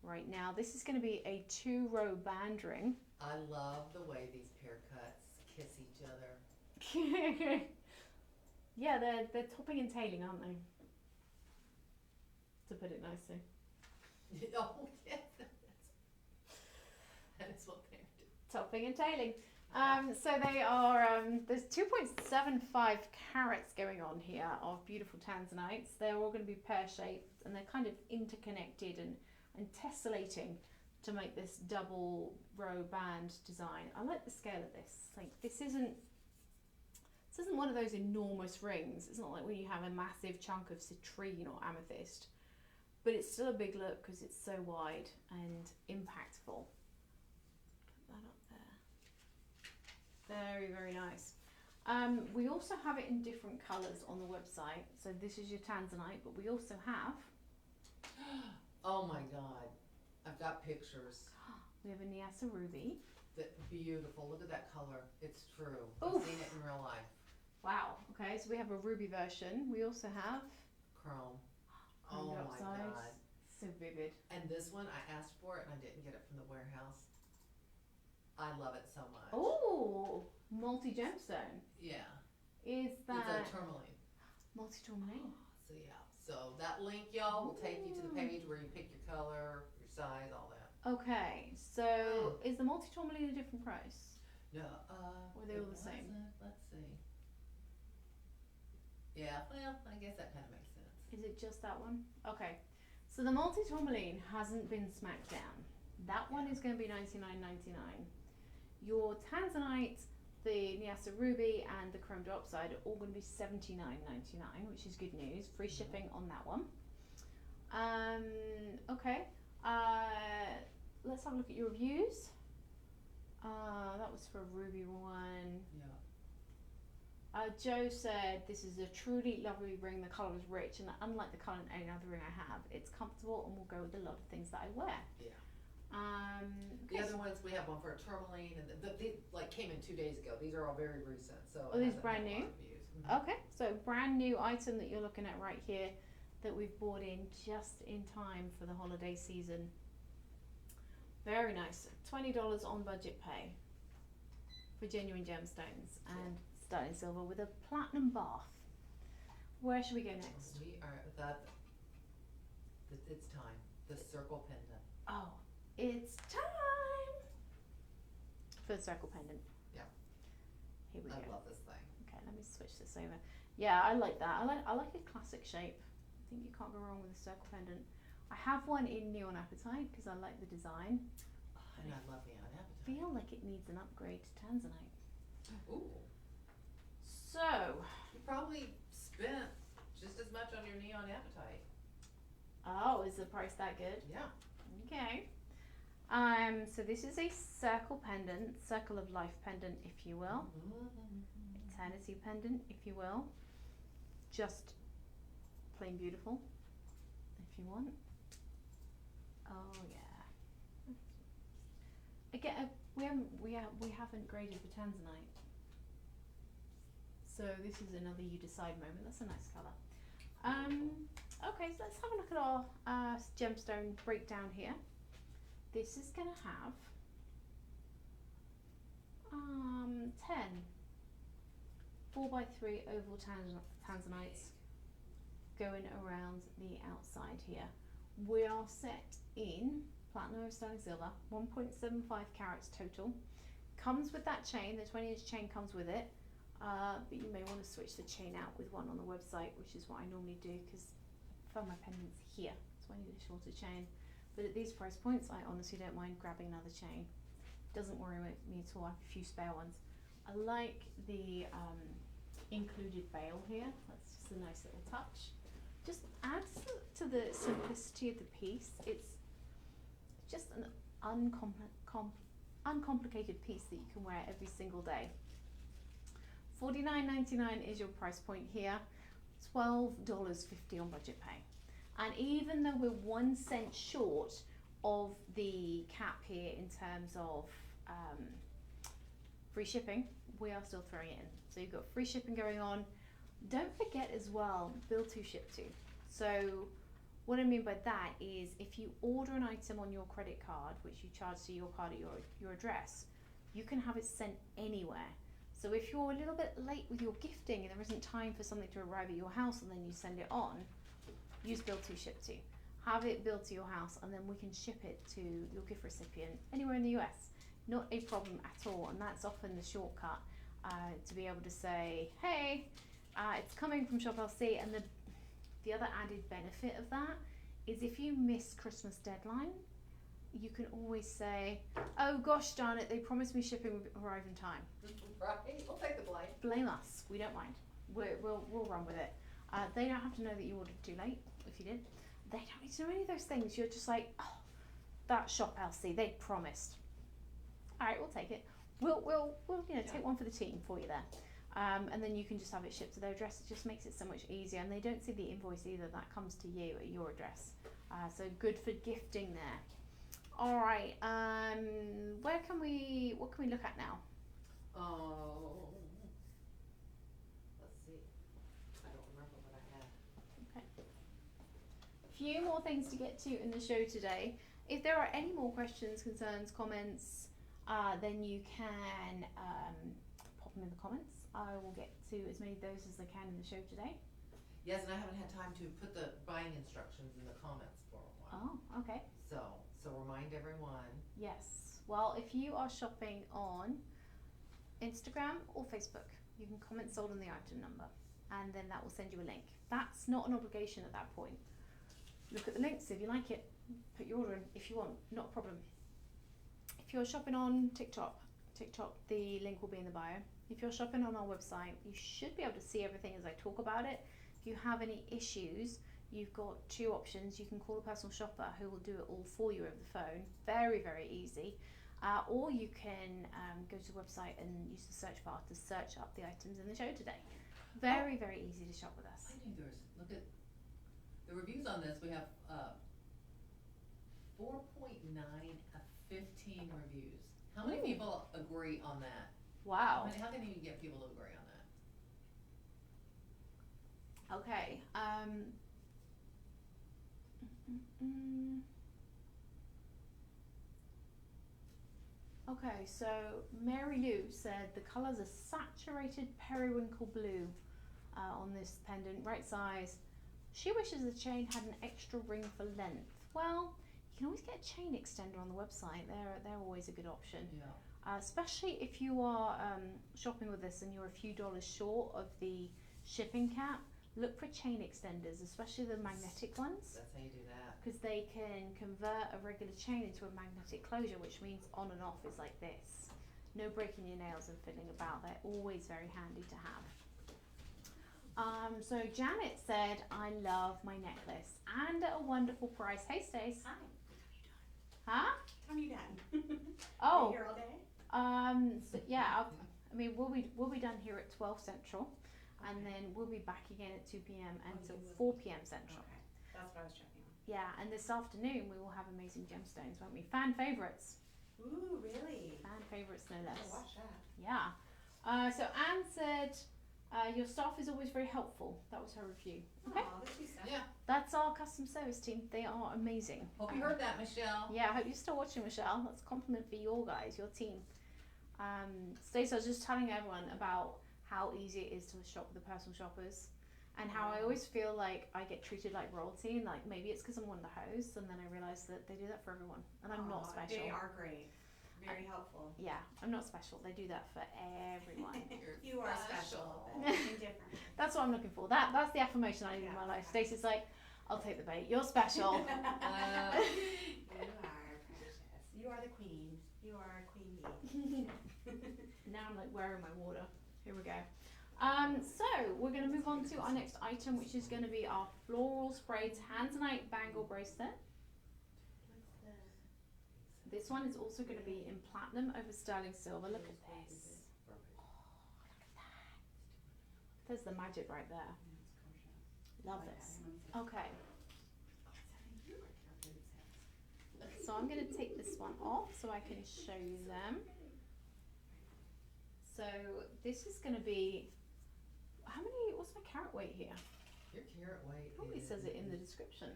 right now. This is going to be a 2-row band ring. I love the way these pair cuts kiss each other. Yeah, they're topping and tailing, aren't they? To put it nicely. Oh, yes. That is what they're doing. Topping and tailing. So they are, there's 2.75 carats going on here of beautiful tanzanites. They're all going to be pear-shaped, and they're kind of interconnected and tessellating to make this double row band design. I like the scale of this. Like, this isn't one of those enormous rings. It's not like when you have a massive chunk of citrine or amethyst, but it's still a big look because it's so wide and impactful. Put that up there. Very, very nice. We also have it in different colours on the website. So this is your tanzanite, but we also have. Oh my God, I've got pictures. We have a Niassa ruby. Beautiful. Look at that color. It's true. Oof. I've seen it in real life. Wow. Okay, so we have a ruby version. We also have Chrome. chrome Oh my dioxide. God. So vivid. And this one, I asked for it and I didn't get it from the warehouse. I love it so much. Oh, multi-gemstone. Yeah. Is that It's a tourmaline. multi-tourmaline? So yeah. So that link, y'all, will take you to the page where you pick your color, your size, all that. Okay, so is the multi-tourmaline a different price? No, Were they all the same? Let's see. Yeah, well, I guess that kind of makes sense. Is it just that one? Okay, so the multi-tourmaline hasn't been smacked down. That one is going to be $99.99. Your tanzanite, the Niassa ruby, and the chrome dioxide are all going to be $79.99, which is good news. Free shipping on that one. Okay. Let's have a look at your reviews. That was for a ruby one. Yeah. Joe said, "This is a truly lovely ring. The colour is rich, and unlike the colour in any other ring I have, it's comfortable and will go with a lot of things that I wear." Yeah. Okay. The other ones, we have one for a tourmaline, and they like came in 2 days ago. These are all very recent, so. Oh, it these hasn't brand had a new? lot of views. Mhm. Okay, so brand new item that you're looking at right here that we've bought in just in time for the holiday season. Very nice. $20 on budget pay for genuine gemstones and sterling silver with a platinum bath. Where should we go next? We are it's time. The circle pendant. Oh, it's time for the circle pendant. Yeah. Here we I go. love this thing. Okay, let me switch this over. Yeah, I like that. I like a classic shape. I think you can't go wrong with a circle pendant. I have one in Neon Apatite because I like the design. And I love Neon I Appetite. feel like it needs an upgrade to Tanzanite. Ooh, So, you probably spent just as much on your Neon Appetite. oh, is the price that good? Yeah. Okay. So this is a circle pendant, circle of life pendant, if you will. Eternity pendant, if you will. Just plain beautiful, if you want. Oh yeah. Again, we haven't graded the Tanzanite. So this is another you decide moment. That's a nice colour. Okay, so let's have a look at our gemstone breakdown here. This is gonna have 10 4x3 oval tanzanites going around the outside here. We are set in platinum, sterling silver, 1.75 carats total. Comes with that chain, the 20-inch chain comes with it, but you may want to switch the chain out with one on the website, which is what I normally do because I found my pendants here, so I need a shorter chain. But at these price points, I honestly don't mind grabbing another chain. Doesn't worry me at all. I have a few spare ones. I like the included bail here. That's just a nice little touch. Just adds to the simplicity of the piece. It's just an uncomplicated piece that you can wear every single day. $49.99 is your price point here. $12.50 on budget pay. And even though we're 1 cent short of the cap here in terms of free shipping, we are still throwing it in. So you've got free shipping going on. Don't forget as well, bill to ship to. So what I mean by that is if you order an item on your credit card, which you charge to your card at your address, you can have it sent anywhere. So if you're a little bit late with your gifting and there isn't time for something to arrive at your house and then you send it on, use bill to ship to. Have it billed to your house and then we can ship it to your gift recipient anywhere in the US. Not a problem at all, and that's often the shortcut to be able to say, hey, it's coming from Shop LC, and the other added benefit of that is if you miss Christmas deadline, you can always say, oh gosh darn it, they promised me shipping would arrive in time. Right, we'll take the blame. Blame us, we don't mind. We'll run with it. They don't have to know that you ordered too late, if you did. They don't need to know any of those things. You're just like, oh, that Shop LC, they promised. All right, we'll take it. We'll take one for the team for you there. And then you can just have it shipped to their address. It just makes it so much easier, and they don't see the invoice either. That comes to you at your address. So good for gifting there. All right, what can we look at now? Oh, let's see. I don't remember what I had. Okay. Few more things to get to in the show today. If there are any more questions, concerns, comments, then you can pop them in the comments. I will get to as many of those as I can in the show today. Yes, and I haven't had time to put the buying instructions in the comments for a while. Oh, okay. So remind everyone. Yes. Well, if you are shopping on Instagram or Facebook, you can comment sold on the item number, and then that will send you a link. That's not an obligation at that point. Look at the links. If you like it, put your order in if you want, not a problem. If you're shopping on TikTok, the link will be in the bio. If you're shopping on our website, you should be able to see everything as I talk about it. If you have any issues, you've got two options. You can call a personal shopper who will do it all for you over the phone. Very, very easy. Or you can go to the website and use the search bar to search up the items in the show today. Very, very easy to shop with us. I knew look at the reviews on this. We have 4.9 of 15 reviews. How many people agree on that? Wow. How can you get people to agree on that? Okay. Okay, so Mary Lou said the colours are saturated periwinkle blue on this pendant, right size. She wishes the chain had an extra ring for length. Well, you can always get a chain extender on the website. They're always a good option. Yeah. Especially if you are shopping with us and you're a few dollars short of the shipping cap. look for chain extenders, especially the magnetic ones, That's how you do that. because they can convert a regular chain into a magnetic closure, which means on and off is like this. No breaking your nails and fiddling about. They're always very handy to have. So Janet said, I love my necklace and at a wonderful price. Hey, Stace. Hi. Huh? Time you done? Oh, Here all day? so yeah, I mean, we'll be done here at 12 Central, and then we'll be back again at 2 p.m. until 4 p.m. Central. Okay, that's what I was checking on. Yeah, and this afternoon we will have amazing gemstones, won't we? Fan favorites. Ooh, really? Fan favorites, no I less. gotta watch that. Yeah. So Anne said, your staff is always very helpful. That was her review. Okay. Aw, that's sweet stuff. Yeah. That's our customer service team. They are amazing. Hope you heard that, Michelle. Yeah, I hope you're still watching, Michelle. That's a compliment for your guys, your team. Stacey, I was just telling everyone about how easy it is to shop with the personal shoppers, and how I always feel like I get treated like royalty, and like maybe it's because I'm one of the hosts, and then I realise that they do that for everyone, and I'm not Aw, special. They are great. Very helpful. Yeah, I'm not special. They do that for everyone. You are special, but different. That's what I'm looking for. That's the affirmation I need in my life. Stacey's like, I'll take the bait. You're special. You are precious. You are the queen. You are queen bee. Now I'm like wearing my water. Here we go. So we're going to move on to our next item, which is going to be our floral spray Tanzanite bangle bracelet. This one is also going to be in platinum over sterling silver. Look at this. Oh, look at that. There's the magic right there. Love this. Okay. So I'm going to take this one off so I can show you them. So this is going to be, what's my carat weight here? Your carat weight Probably is. says it in the description.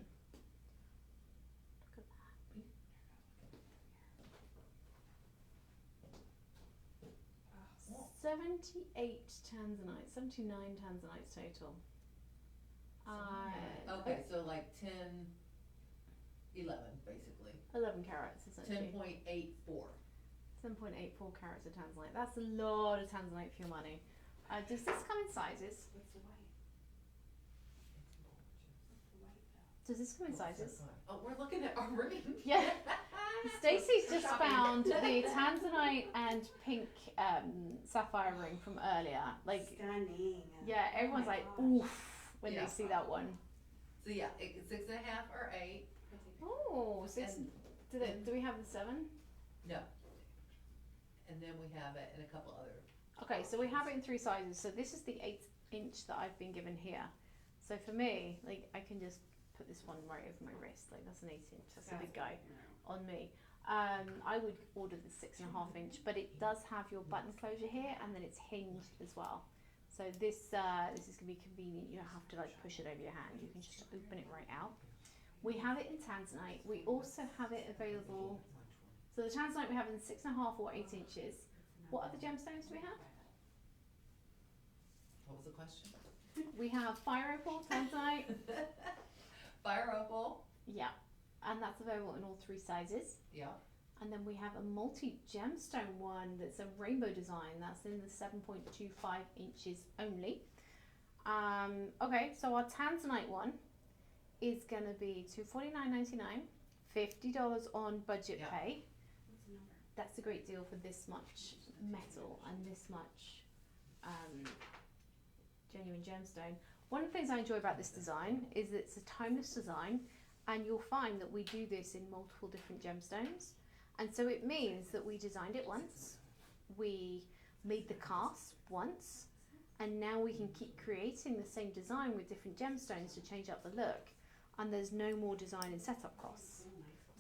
Look at that. 78 Tanzanite, 79 Tanzanites total. Okay, so like 10, 11 basically. 11 carats essentially. 10.84. 7.84 carats of Tanzanite. That's a lot of Tanzanite for your money. Does this come in sizes? What's the white? What's the white though? Does this come in sizes? Oh, we're looking at our ring. Yeah. Stacey's We're just shopping. found the Tanzanite and pink sapphire ring from earlier. Like, Stunning. yeah, everyone's my like, gosh. oof, when Yeah. they see that one. So yeah, 6.5 or 8. Oh, six. And- Do we have the 7? No. And then we have it in a couple other. Okay, so we have it in 3 sizes. So this is the 8-inch that I've been given here. So for me, like, I can just put this one right over my wrist. Like, that's an 8-inch. That's a big guy on me. I would order the 6.5-inch, but it does have your button closure here, and then it's hinged as well. So this is gonna be convenient. You don't have to like push it over your hand. You can just open it right out. We have it in Tanzanite. We also have it available. So the Tanzanite we have in 6.5 or 8 inches. What other gemstones do we have? What was the question? We have fire opal, Tanzanite. Fire opal. Yeah, and that's available in all 3 sizes. Yeah. And then we have a multi-gemstone one that's a rainbow design. That's in the 7.25 inches only. Okay, so our Tanzanite one is going to be $249.99, $50 on budget Yeah. pay. What's the number? That's a great deal for this much metal and this much genuine gemstone. One of the things I enjoy about this design is it's a timeless design, and you'll find that we do this in multiple different gemstones. And so it means that we designed it once, we made the cast once, and now we can keep creating the same design with different gemstones to change up the look, and there's no more design and setup costs.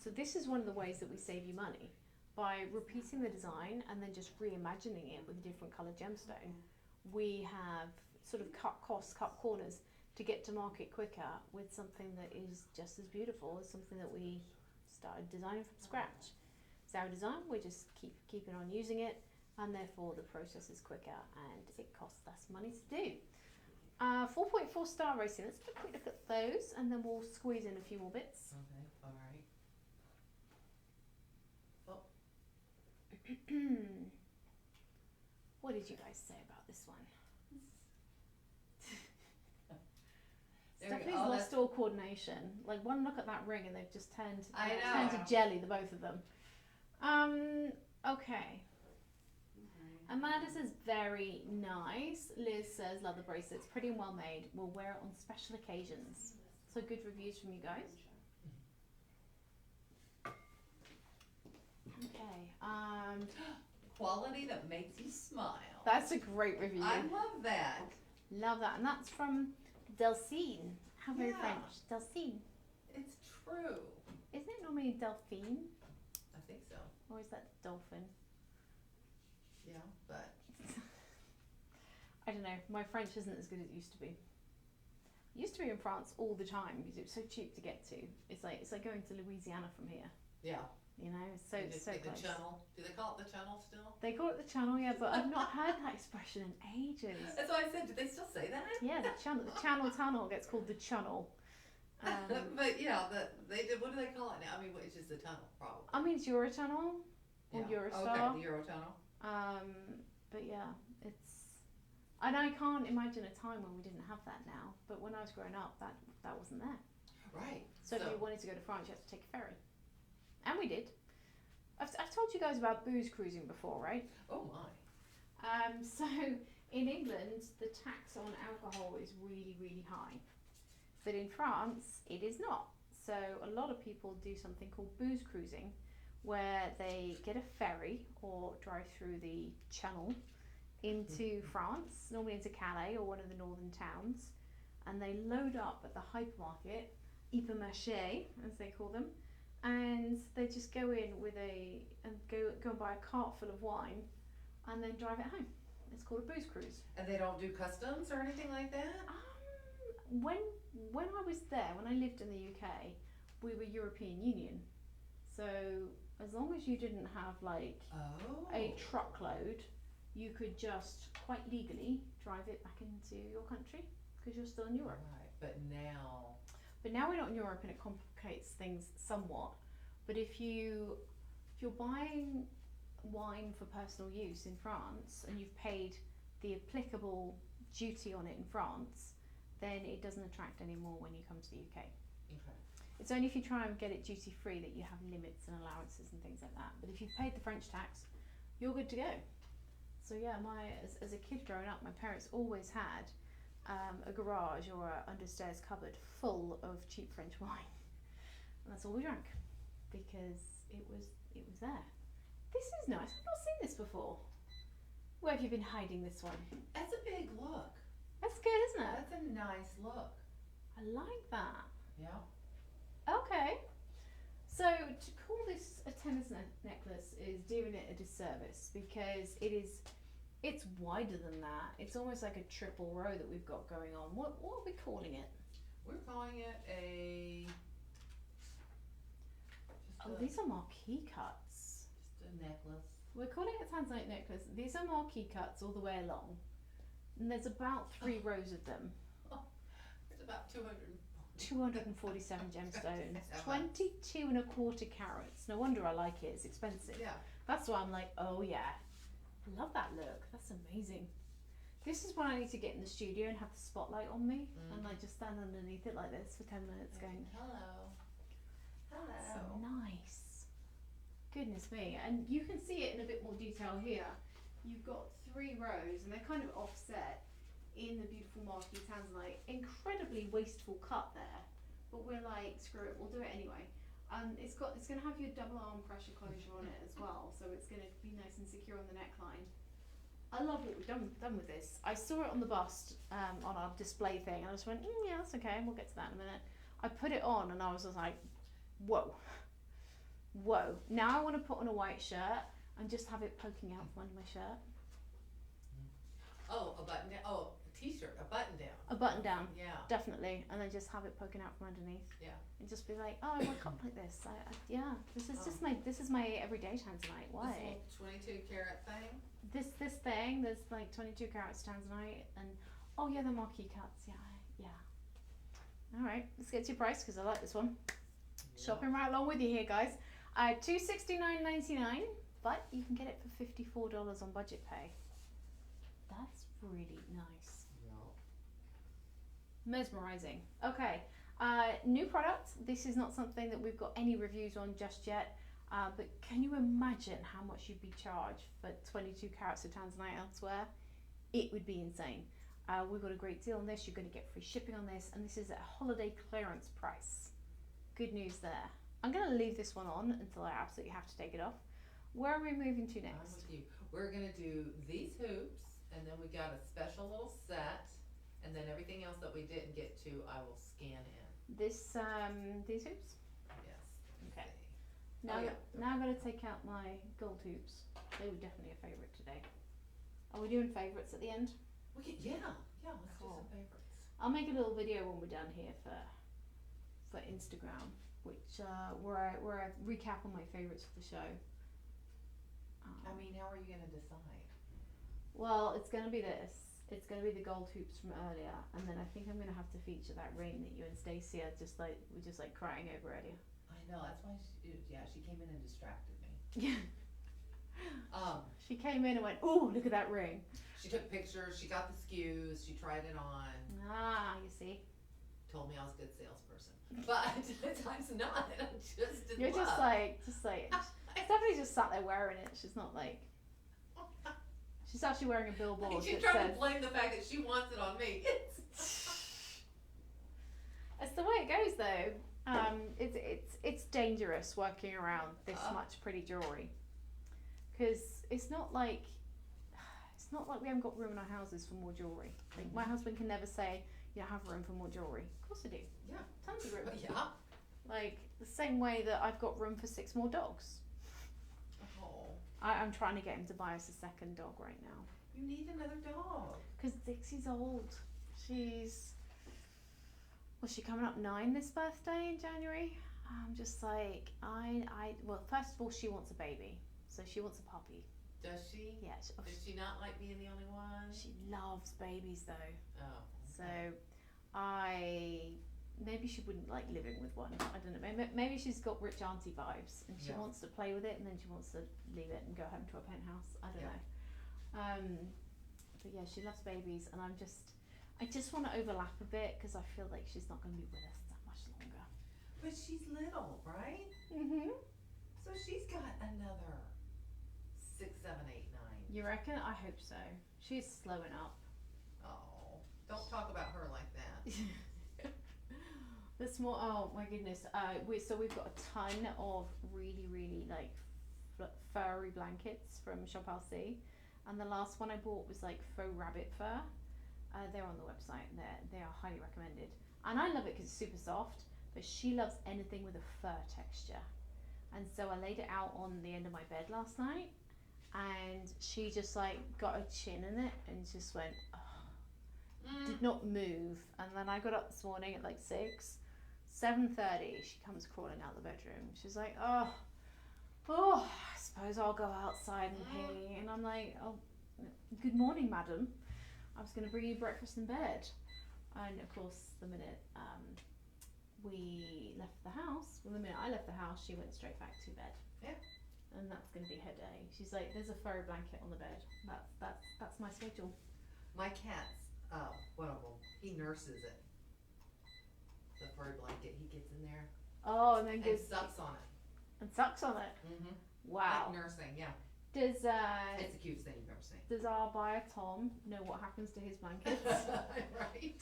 So this is one of the ways that we save you money, by repeating the design and then just reimagining it with a different coloured gemstone. We have sort of cut costs, cut corners to get to market quicker with something that is just as beautiful as something that we started designing from scratch. It's our design, we just keeping on using it, and therefore the process is quicker and it costs less money to do. 4.4 star rating, let's have a quick look at those and then we'll squeeze in a few more bits. Okay. All right. What did you guys say about this one? There we go. Stephanie's Oh, lost all coordination. Like one look at that ring and they've just turned to know. jelly, the both of them. Okay. Amanda says very nice. Liz says love the bracelets, pretty and well made. We'll wear it on special occasions. So good reviews from you guys. Okay. Quality that makes you smile. That's a great review. I love that. Love that, and that's from Delphine. How very Yeah. French. Delphine. It's true. Isn't it normally Delphine, I think so. or is that dolphin? Yeah, but I don't know. My French isn't as good as it used to be. It used to be in France all the time because it was so cheap to get to. It's like going to Louisiana from here. yeah. You know, it's so You just so get the close. channel. Do they call it the channel still? They call it the channel, yeah, but I've not heard that expression in ages. That's why I said, do they still say that? Yeah, the channel tunnel gets called the channel. But yeah, they did. What do they call it now? I mean, it's just the tunnel, probably. I mean, it's Eurotunnel or Yeah. Eurostar. Okay, the Eurotunnel. But yeah, it's. And I can't imagine a time when we didn't have that now. But when I was growing up, that wasn't there. Right. So if you wanted to go to France, you had to take a ferry, and we did. I've told you guys about booze cruising before, right? Oh my. So in England, the tax on alcohol is really, really high. But in France, it is not. So a lot of people do something called booze cruising, where they get a ferry or drive through the channel into France, normally into Calais or one of the northern towns, and they load up at the hypermarket, hypermarché as they call them, and they just go in with go and buy a cart full of wine and then drive it home. It's called a booze cruise. And they don't do customs or anything like that? When I was there, when I lived in the UK, we were European Union. So as long as you didn't have like a truckload, you could just quite legally drive it back into your country because you're still in Europe. Right, but now we're not in Europe and it complicates things somewhat. But if you're buying wine for personal use in France and you've paid the applicable duty on it in France, then it doesn't attract anymore when you come to the UK. okay. It's only if you try and get it duty free that you have limits and allowances and things like that. But if you've paid the French tax, you're good to go. So yeah, as a kid growing up, my parents always had a garage or an understairs cupboard full of cheap French wine, and that's all we drank because it was there. This is nice. I've not seen this before. Where have you been hiding this one? That's a big look. That's good, isn't it? That's a nice look. I like that. Yeah. Okay. So to call this a tennis necklace is doing it a disservice because it's wider than that. It's almost like a triple row that we've got going on. What are we calling it? We're calling it a. These are marquee cuts. Just a necklace. We're calling it a Tanzanite necklace. These are marquee cuts all the way along. And there's about 3 rows of them. There's about 247 gemstones. 22 and a quarter carats. No wonder I like it. It's expensive. Yeah. That's why I'm like, oh yeah. I love that look. That's amazing. This is when I need to get in the studio and have the spotlight on me and like just stand underneath it like this for 10 minutes going, hello. that's so nice. Goodness me. And you can see it in a bit more detail here. You've got 3 rows and they're kind of offset in the beautiful marquee Tanzanite. Incredibly wasteful cut there, but we're like, screw it, we'll do it anyway. It's going to have your double arm pressure closure on it as well, so it's going to be nice and secure on the neckline. I love what we've done with this. I saw it on the bust on our display thing, and I just went, yeah, that's okay. We'll get to that in a minute. I put it on, and I was just like, whoa. Now I want to put on a white shirt and just have it poking out from under my shirt. Oh, a button down. Oh, a t-shirt, a button down. A button down. Yeah. Definitely, and then just have it poking out from underneath. Yeah. And just be like, oh, I wake up like this. This is just my everyday Tanzanite. Why? This little 22 carat thing. This thing, there's like 22 carats Tanzanite, and oh yeah, the marquee cuts. Yeah. All right, let's get to your price because I like this one. Yeah. Shopping right along with you here, guys. $269.99, but you can get it for $54 on budget pay. That's really nice. Mesmerizing. Okay. New product. This is not something that we've got any reviews on just yet. But can you imagine how much you'd be charged for 22 carats of Tanzanite elsewhere? It would be insane. We've got a great deal on this. You're going to get free shipping on this, and this is at a holiday clearance price. Good news there. I'm going to leave this one on until I absolutely have to take it off. Where are we moving to I'm next? with you. We're gonna do these hoops, and then we got a special little set, and then everything else that we didn't get to, I will scan in. These hoops? Yes. Okay. See. Now, Oh, yeah. now I'm going to take out my gold hoops. They were definitely a favourite today. Are we doing favourites at the end? We can, yeah, let's Cool. do some favorites. I'll make a little video when we're done here for Instagram, which where I recap on my favourites for the show. I mean, how are you gonna decide? Well, it's going to be this. It's going to be the gold hoops from earlier, and then I think I'm going to have to feature that ring that you and Stacey are just like crying over earlier. I know, that's why she came in and distracted me. Yeah. Um, She came in and went, "Ooh, look at that ring." she took pictures, she got the SKUs, she tried it on, Ah, you see. told me I was a good salesperson. But at times not, I'm just in You're love. just like Stephanie's just sat there wearing it. She's not like. She's actually wearing a billboard She's that trying says. to blame the fact that she wants it on me. That's the way it goes, though. It's dangerous working around this much pretty jewelry, because it's not like we haven't got room in our houses for more jewelry. Like my husband can never say you don't have room for more jewelry. Of course I do. Yeah. Tons of room. Yeah. Like the same way that I've got room for 6 more dogs. Oh, I'm trying to get him to buy us a second dog right now. you need another dog. Because Dixie's old. She's she coming up 9 this birthday in January? I'm just like, well, first of all, she wants a baby. So she wants a puppy. Does she? Yeah. Does she not like being the only one? She loves babies though. Oh. So maybe she wouldn't like living with one. I don't know. Maybe she's got rich auntie vibes and she Yeah. wants to play with it and then she wants to leave it and go home to a penthouse. I don't know. But yeah, she loves babies and I just want to overlap a bit because I feel like she's not going to be with us that much longer. But she's little, right? Mhm. So she's got another 6, 7, 8, 9. You reckon? I hope so. She's slowing up. Oh, don't talk about her like that. That's more. Oh my goodness. We've got a ton of really like furry blankets from Shop LC, and the last one I bought was like faux rabbit fur. They're on the website. They are highly recommended, and I love it because it's super soft. But she loves anything with a fur texture, and so I laid it out on the end of my bed last night, and she just like got her chin in it and just went. Did not move, and then I got up this morning at like 7:30. She comes crawling out the bedroom. She's like, oh, I suppose I'll go outside and pee. And I'm like, oh, good morning, madam. I was going to bring you breakfast in bed. And of course, the minute we left the house, the minute I left the house, she went straight back to bed. Yeah. And that's going to be her day. She's like, there's a furry blanket on the bed. That's my schedule. My cat's, one of them, he nurses it. The furry blanket, he gets in there Oh, and then and goes sucks on it. and sucks on it. Mm-hmm. Wow. Like nursing, yeah. Does It's the cutest thing you've ever seen. does our buyer Tom know what happens to his blankets? Right?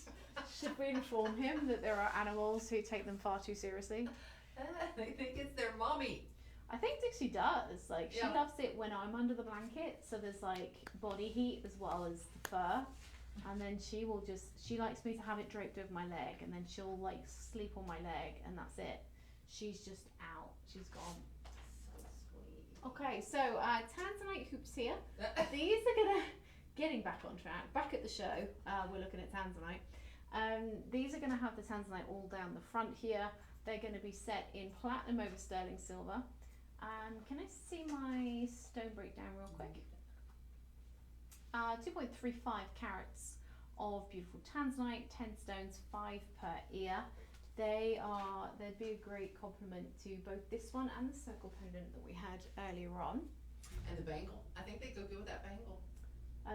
Should we inform him that there are animals who take them far too seriously? They think it's their mommy. I think Dixie does. Like she Yeah. loves it when I'm under the blanket, so there's like body heat as well as the fur. And then she likes me to have it draped over my leg, and then she'll like sleep on my leg, and that's it. She's just out. She's gone. So sweet. Okay, so Tanzanite hoops here. These are getting back on track. Back at the show, we're looking at Tanzanite. These are gonna have the Tanzanite all down the front here. They're gonna be set in platinum over sterling silver. Can I see my stone breakdown real quick? 2.35 carats of beautiful Tanzanite, 10 stones, 5 per ear. They'd be a great complement to both this one and the circle pendant that we had earlier on. And the bangle. I think they go good with that bangle.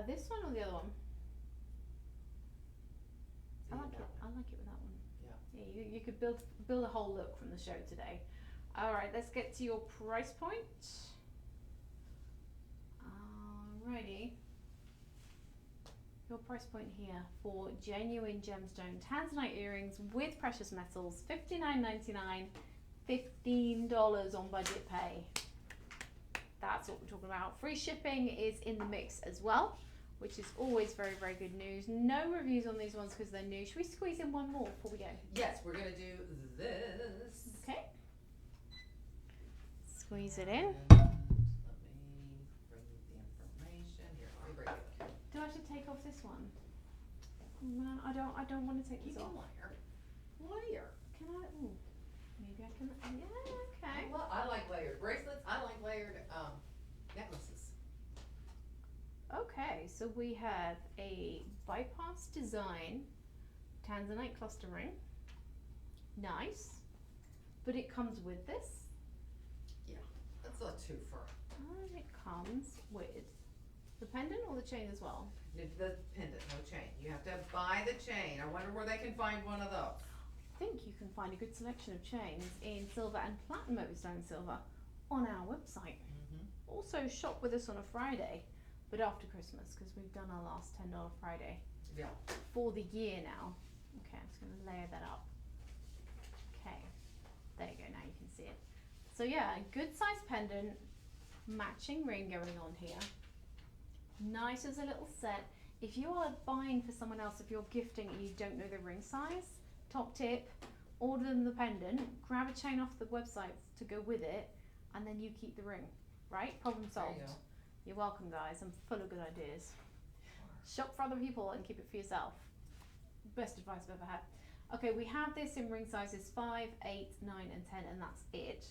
This one or the other one? I like that it. I like it with that one. Yeah. Yeah, you could build a whole look from the show today. All right, let's get to your price point. Alrighty. Your price point here for genuine gemstone Tanzanite earrings with precious metals, $59.99, $15 on budget pay. That's what we're talking about. Free shipping is in the mix as well, which is always very, very good news. No reviews on these ones because they're new. Should we squeeze in one more before we go? Yes, we're gonna do this. Okay. Squeeze it in. And let me bring the information here. Let me bring it. Do I should take off this one? No, I don't want to take You this can off. layer. Can I? Ooh, maybe I can. Yeah, okay. Well, I like layered bracelets. I like layered necklaces. Okay, so we have a bypass design Tanzanite cluster ring. Nice. But it comes with this. That's a twofer. And it comes with the pendant or the chain as well. The pendant, no chain. You have to buy the chain. I wonder where they can find one of those. I think you can find a good selection of chains in silver and platinum overstone silver on our website. Also shop with us on a Friday, but after Christmas because we've done our last $10 Friday. Yeah. For the year now. Okay, I'm just going to layer that up. Okay, there you go, now you can see it. So yeah, good size pendant, matching ring going on here. Nice as a little set. If you are buying for someone else, if you're gifting and you don't know the ring size, top tip, order them the pendant, grab a chain off the website to go with it, and then you keep the ring, right? Problem solved. There you go. You're welcome, guys. I'm full of good ideas. Shop for other people and keep it for yourself. Best advice I've ever had. Okay, we have this in ring sizes 5, 8, 9 and 10 and that's it.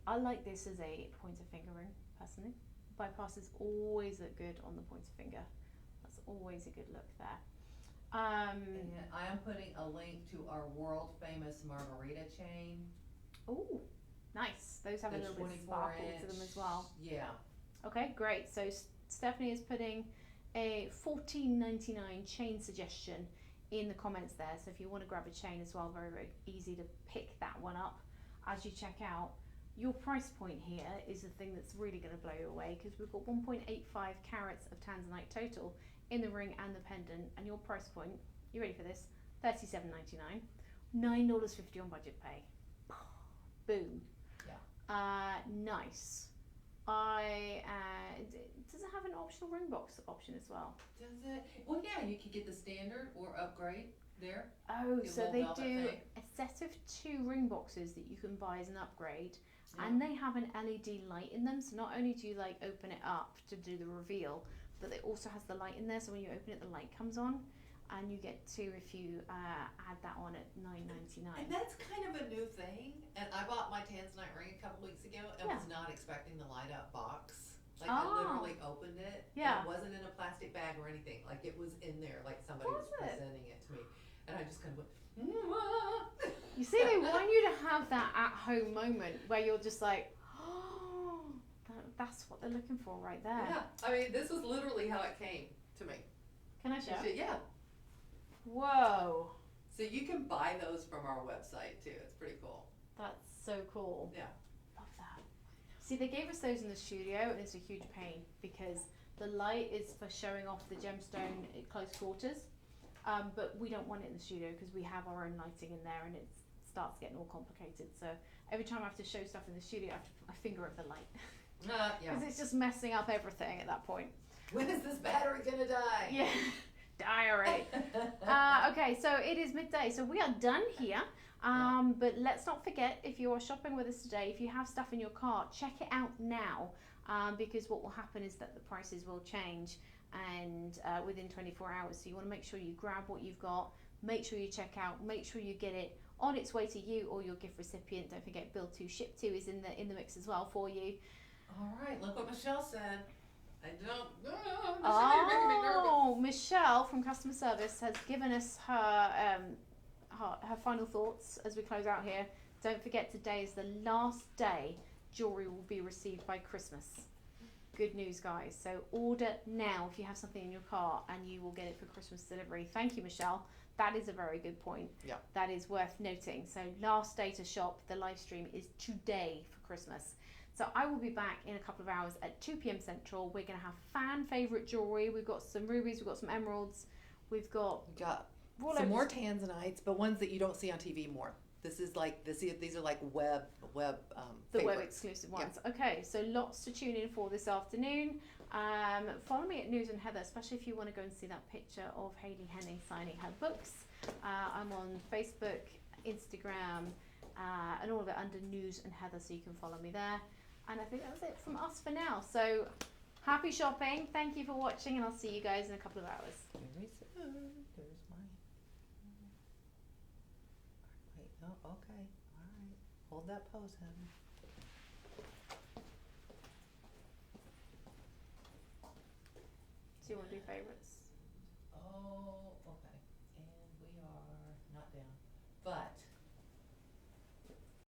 I like this as a pointer finger ring, personally. Bypasses always look good on the pointer finger. That's always a good look there. And I am putting a link to our world famous margarita chain. Oh, nice. Those have a The little bit of 24 sparkle to inch. them as well. Yeah. Okay, great. So Stephanie is putting a $14.99 chain suggestion in the comments there. So if you want to grab a chain as well, very, very easy to pick that one up as you check out. Your price point here is the thing that's really going to blow you away because we've got 1.85 carats of Tanzanite total in the ring and the pendant, and your price point, you ready for this? $37.99, $9.50 on budget pay. Boom. Yeah. Nice. Does it have an optional ring box option as well? Does it? Well, yeah, you can get the standard or upgrade there. Oh, The so little they velvet do thing. a set of 2 ring boxes that you can buy as an upgrade, Yeah. and they have an LED light in them. So not only do you like open it up to do the reveal, but it also has the light in there. So when you open it, the light comes on, and you get 2 if you add that on at $9.99. And that's kind of a new thing. And I bought my Tanzanite ring a couple weeks ago and Yeah. was not expecting the light up box. Like Oh. I literally opened it. Yeah. And it wasn't in a plastic bag or anything. Like it was in there, like somebody was Was it? presenting it to me. And I just kind of went, "Mwah." You see, they want you to have that at-home moment where you're just like, oh, that's what they're looking for right there. Yeah. I mean, this is literally how it came to me. Can I show? Yeah. Whoa, So you can buy those from our website too. It's pretty cool. that's so cool. Yeah. Love that. See, they gave us those in the studio, and it's a huge pain because the light is for showing off the gemstone at close quarters, but we don't want it in the studio because we have our own lighting in there, and it starts getting all complicated. So every time I have to show stuff in the studio, I have to put my finger at the light Yeah. because it's just messing up everything at that point. When is this battery gonna die? Yeah, diary. Okay, so it is midday, so we are done here. But let's not forget, if you are shopping with us today, if you have stuff in your cart, check it out now, because what will happen is that the prices will change and within 24 hours. So you want to make sure you grab what you've got, make sure you check out, make sure you get it on its way to you or your gift recipient. Don't forget bill to ship to is in the mix as well for you. All right, look what Michelle said. I don't. Michelle, you're making me nervous. Oh, Michelle from customer service has given us her final thoughts as we close out here. Don't forget, today is the last day jewelry will be received by Christmas. Good news, guys. So order now if you have something in your cart, and you will get it for Christmas delivery. Thank you, Michelle. that is a very good point. Yeah. That is worth noting. So last day to shop, the live stream is today for Christmas. So I will be back in a couple of hours at 2 p.m. Central. We're going to have fan favourite jewellery. We've got some rubies, we've got some emeralds, we've got We got all some over more the- Tanzanites, but ones that you don't see on TV more. This is like these are like web the web favorites. exclusive ones. Okay, so lots to tune in for this afternoon. Follow me at News and Heather, especially if you want to go and see that picture of Hayley Henning signing her books. I'm on Facebook, Instagram, and all of it under News and Heather, so you can follow me there. And I think that's it from us for now. So happy shopping. Thank you for watching, and I'll see you guys in a couple of hours. Very soon. There's mine. Wait, oh, okay. All right. Hold that pose, honey. Do you want to do favourites?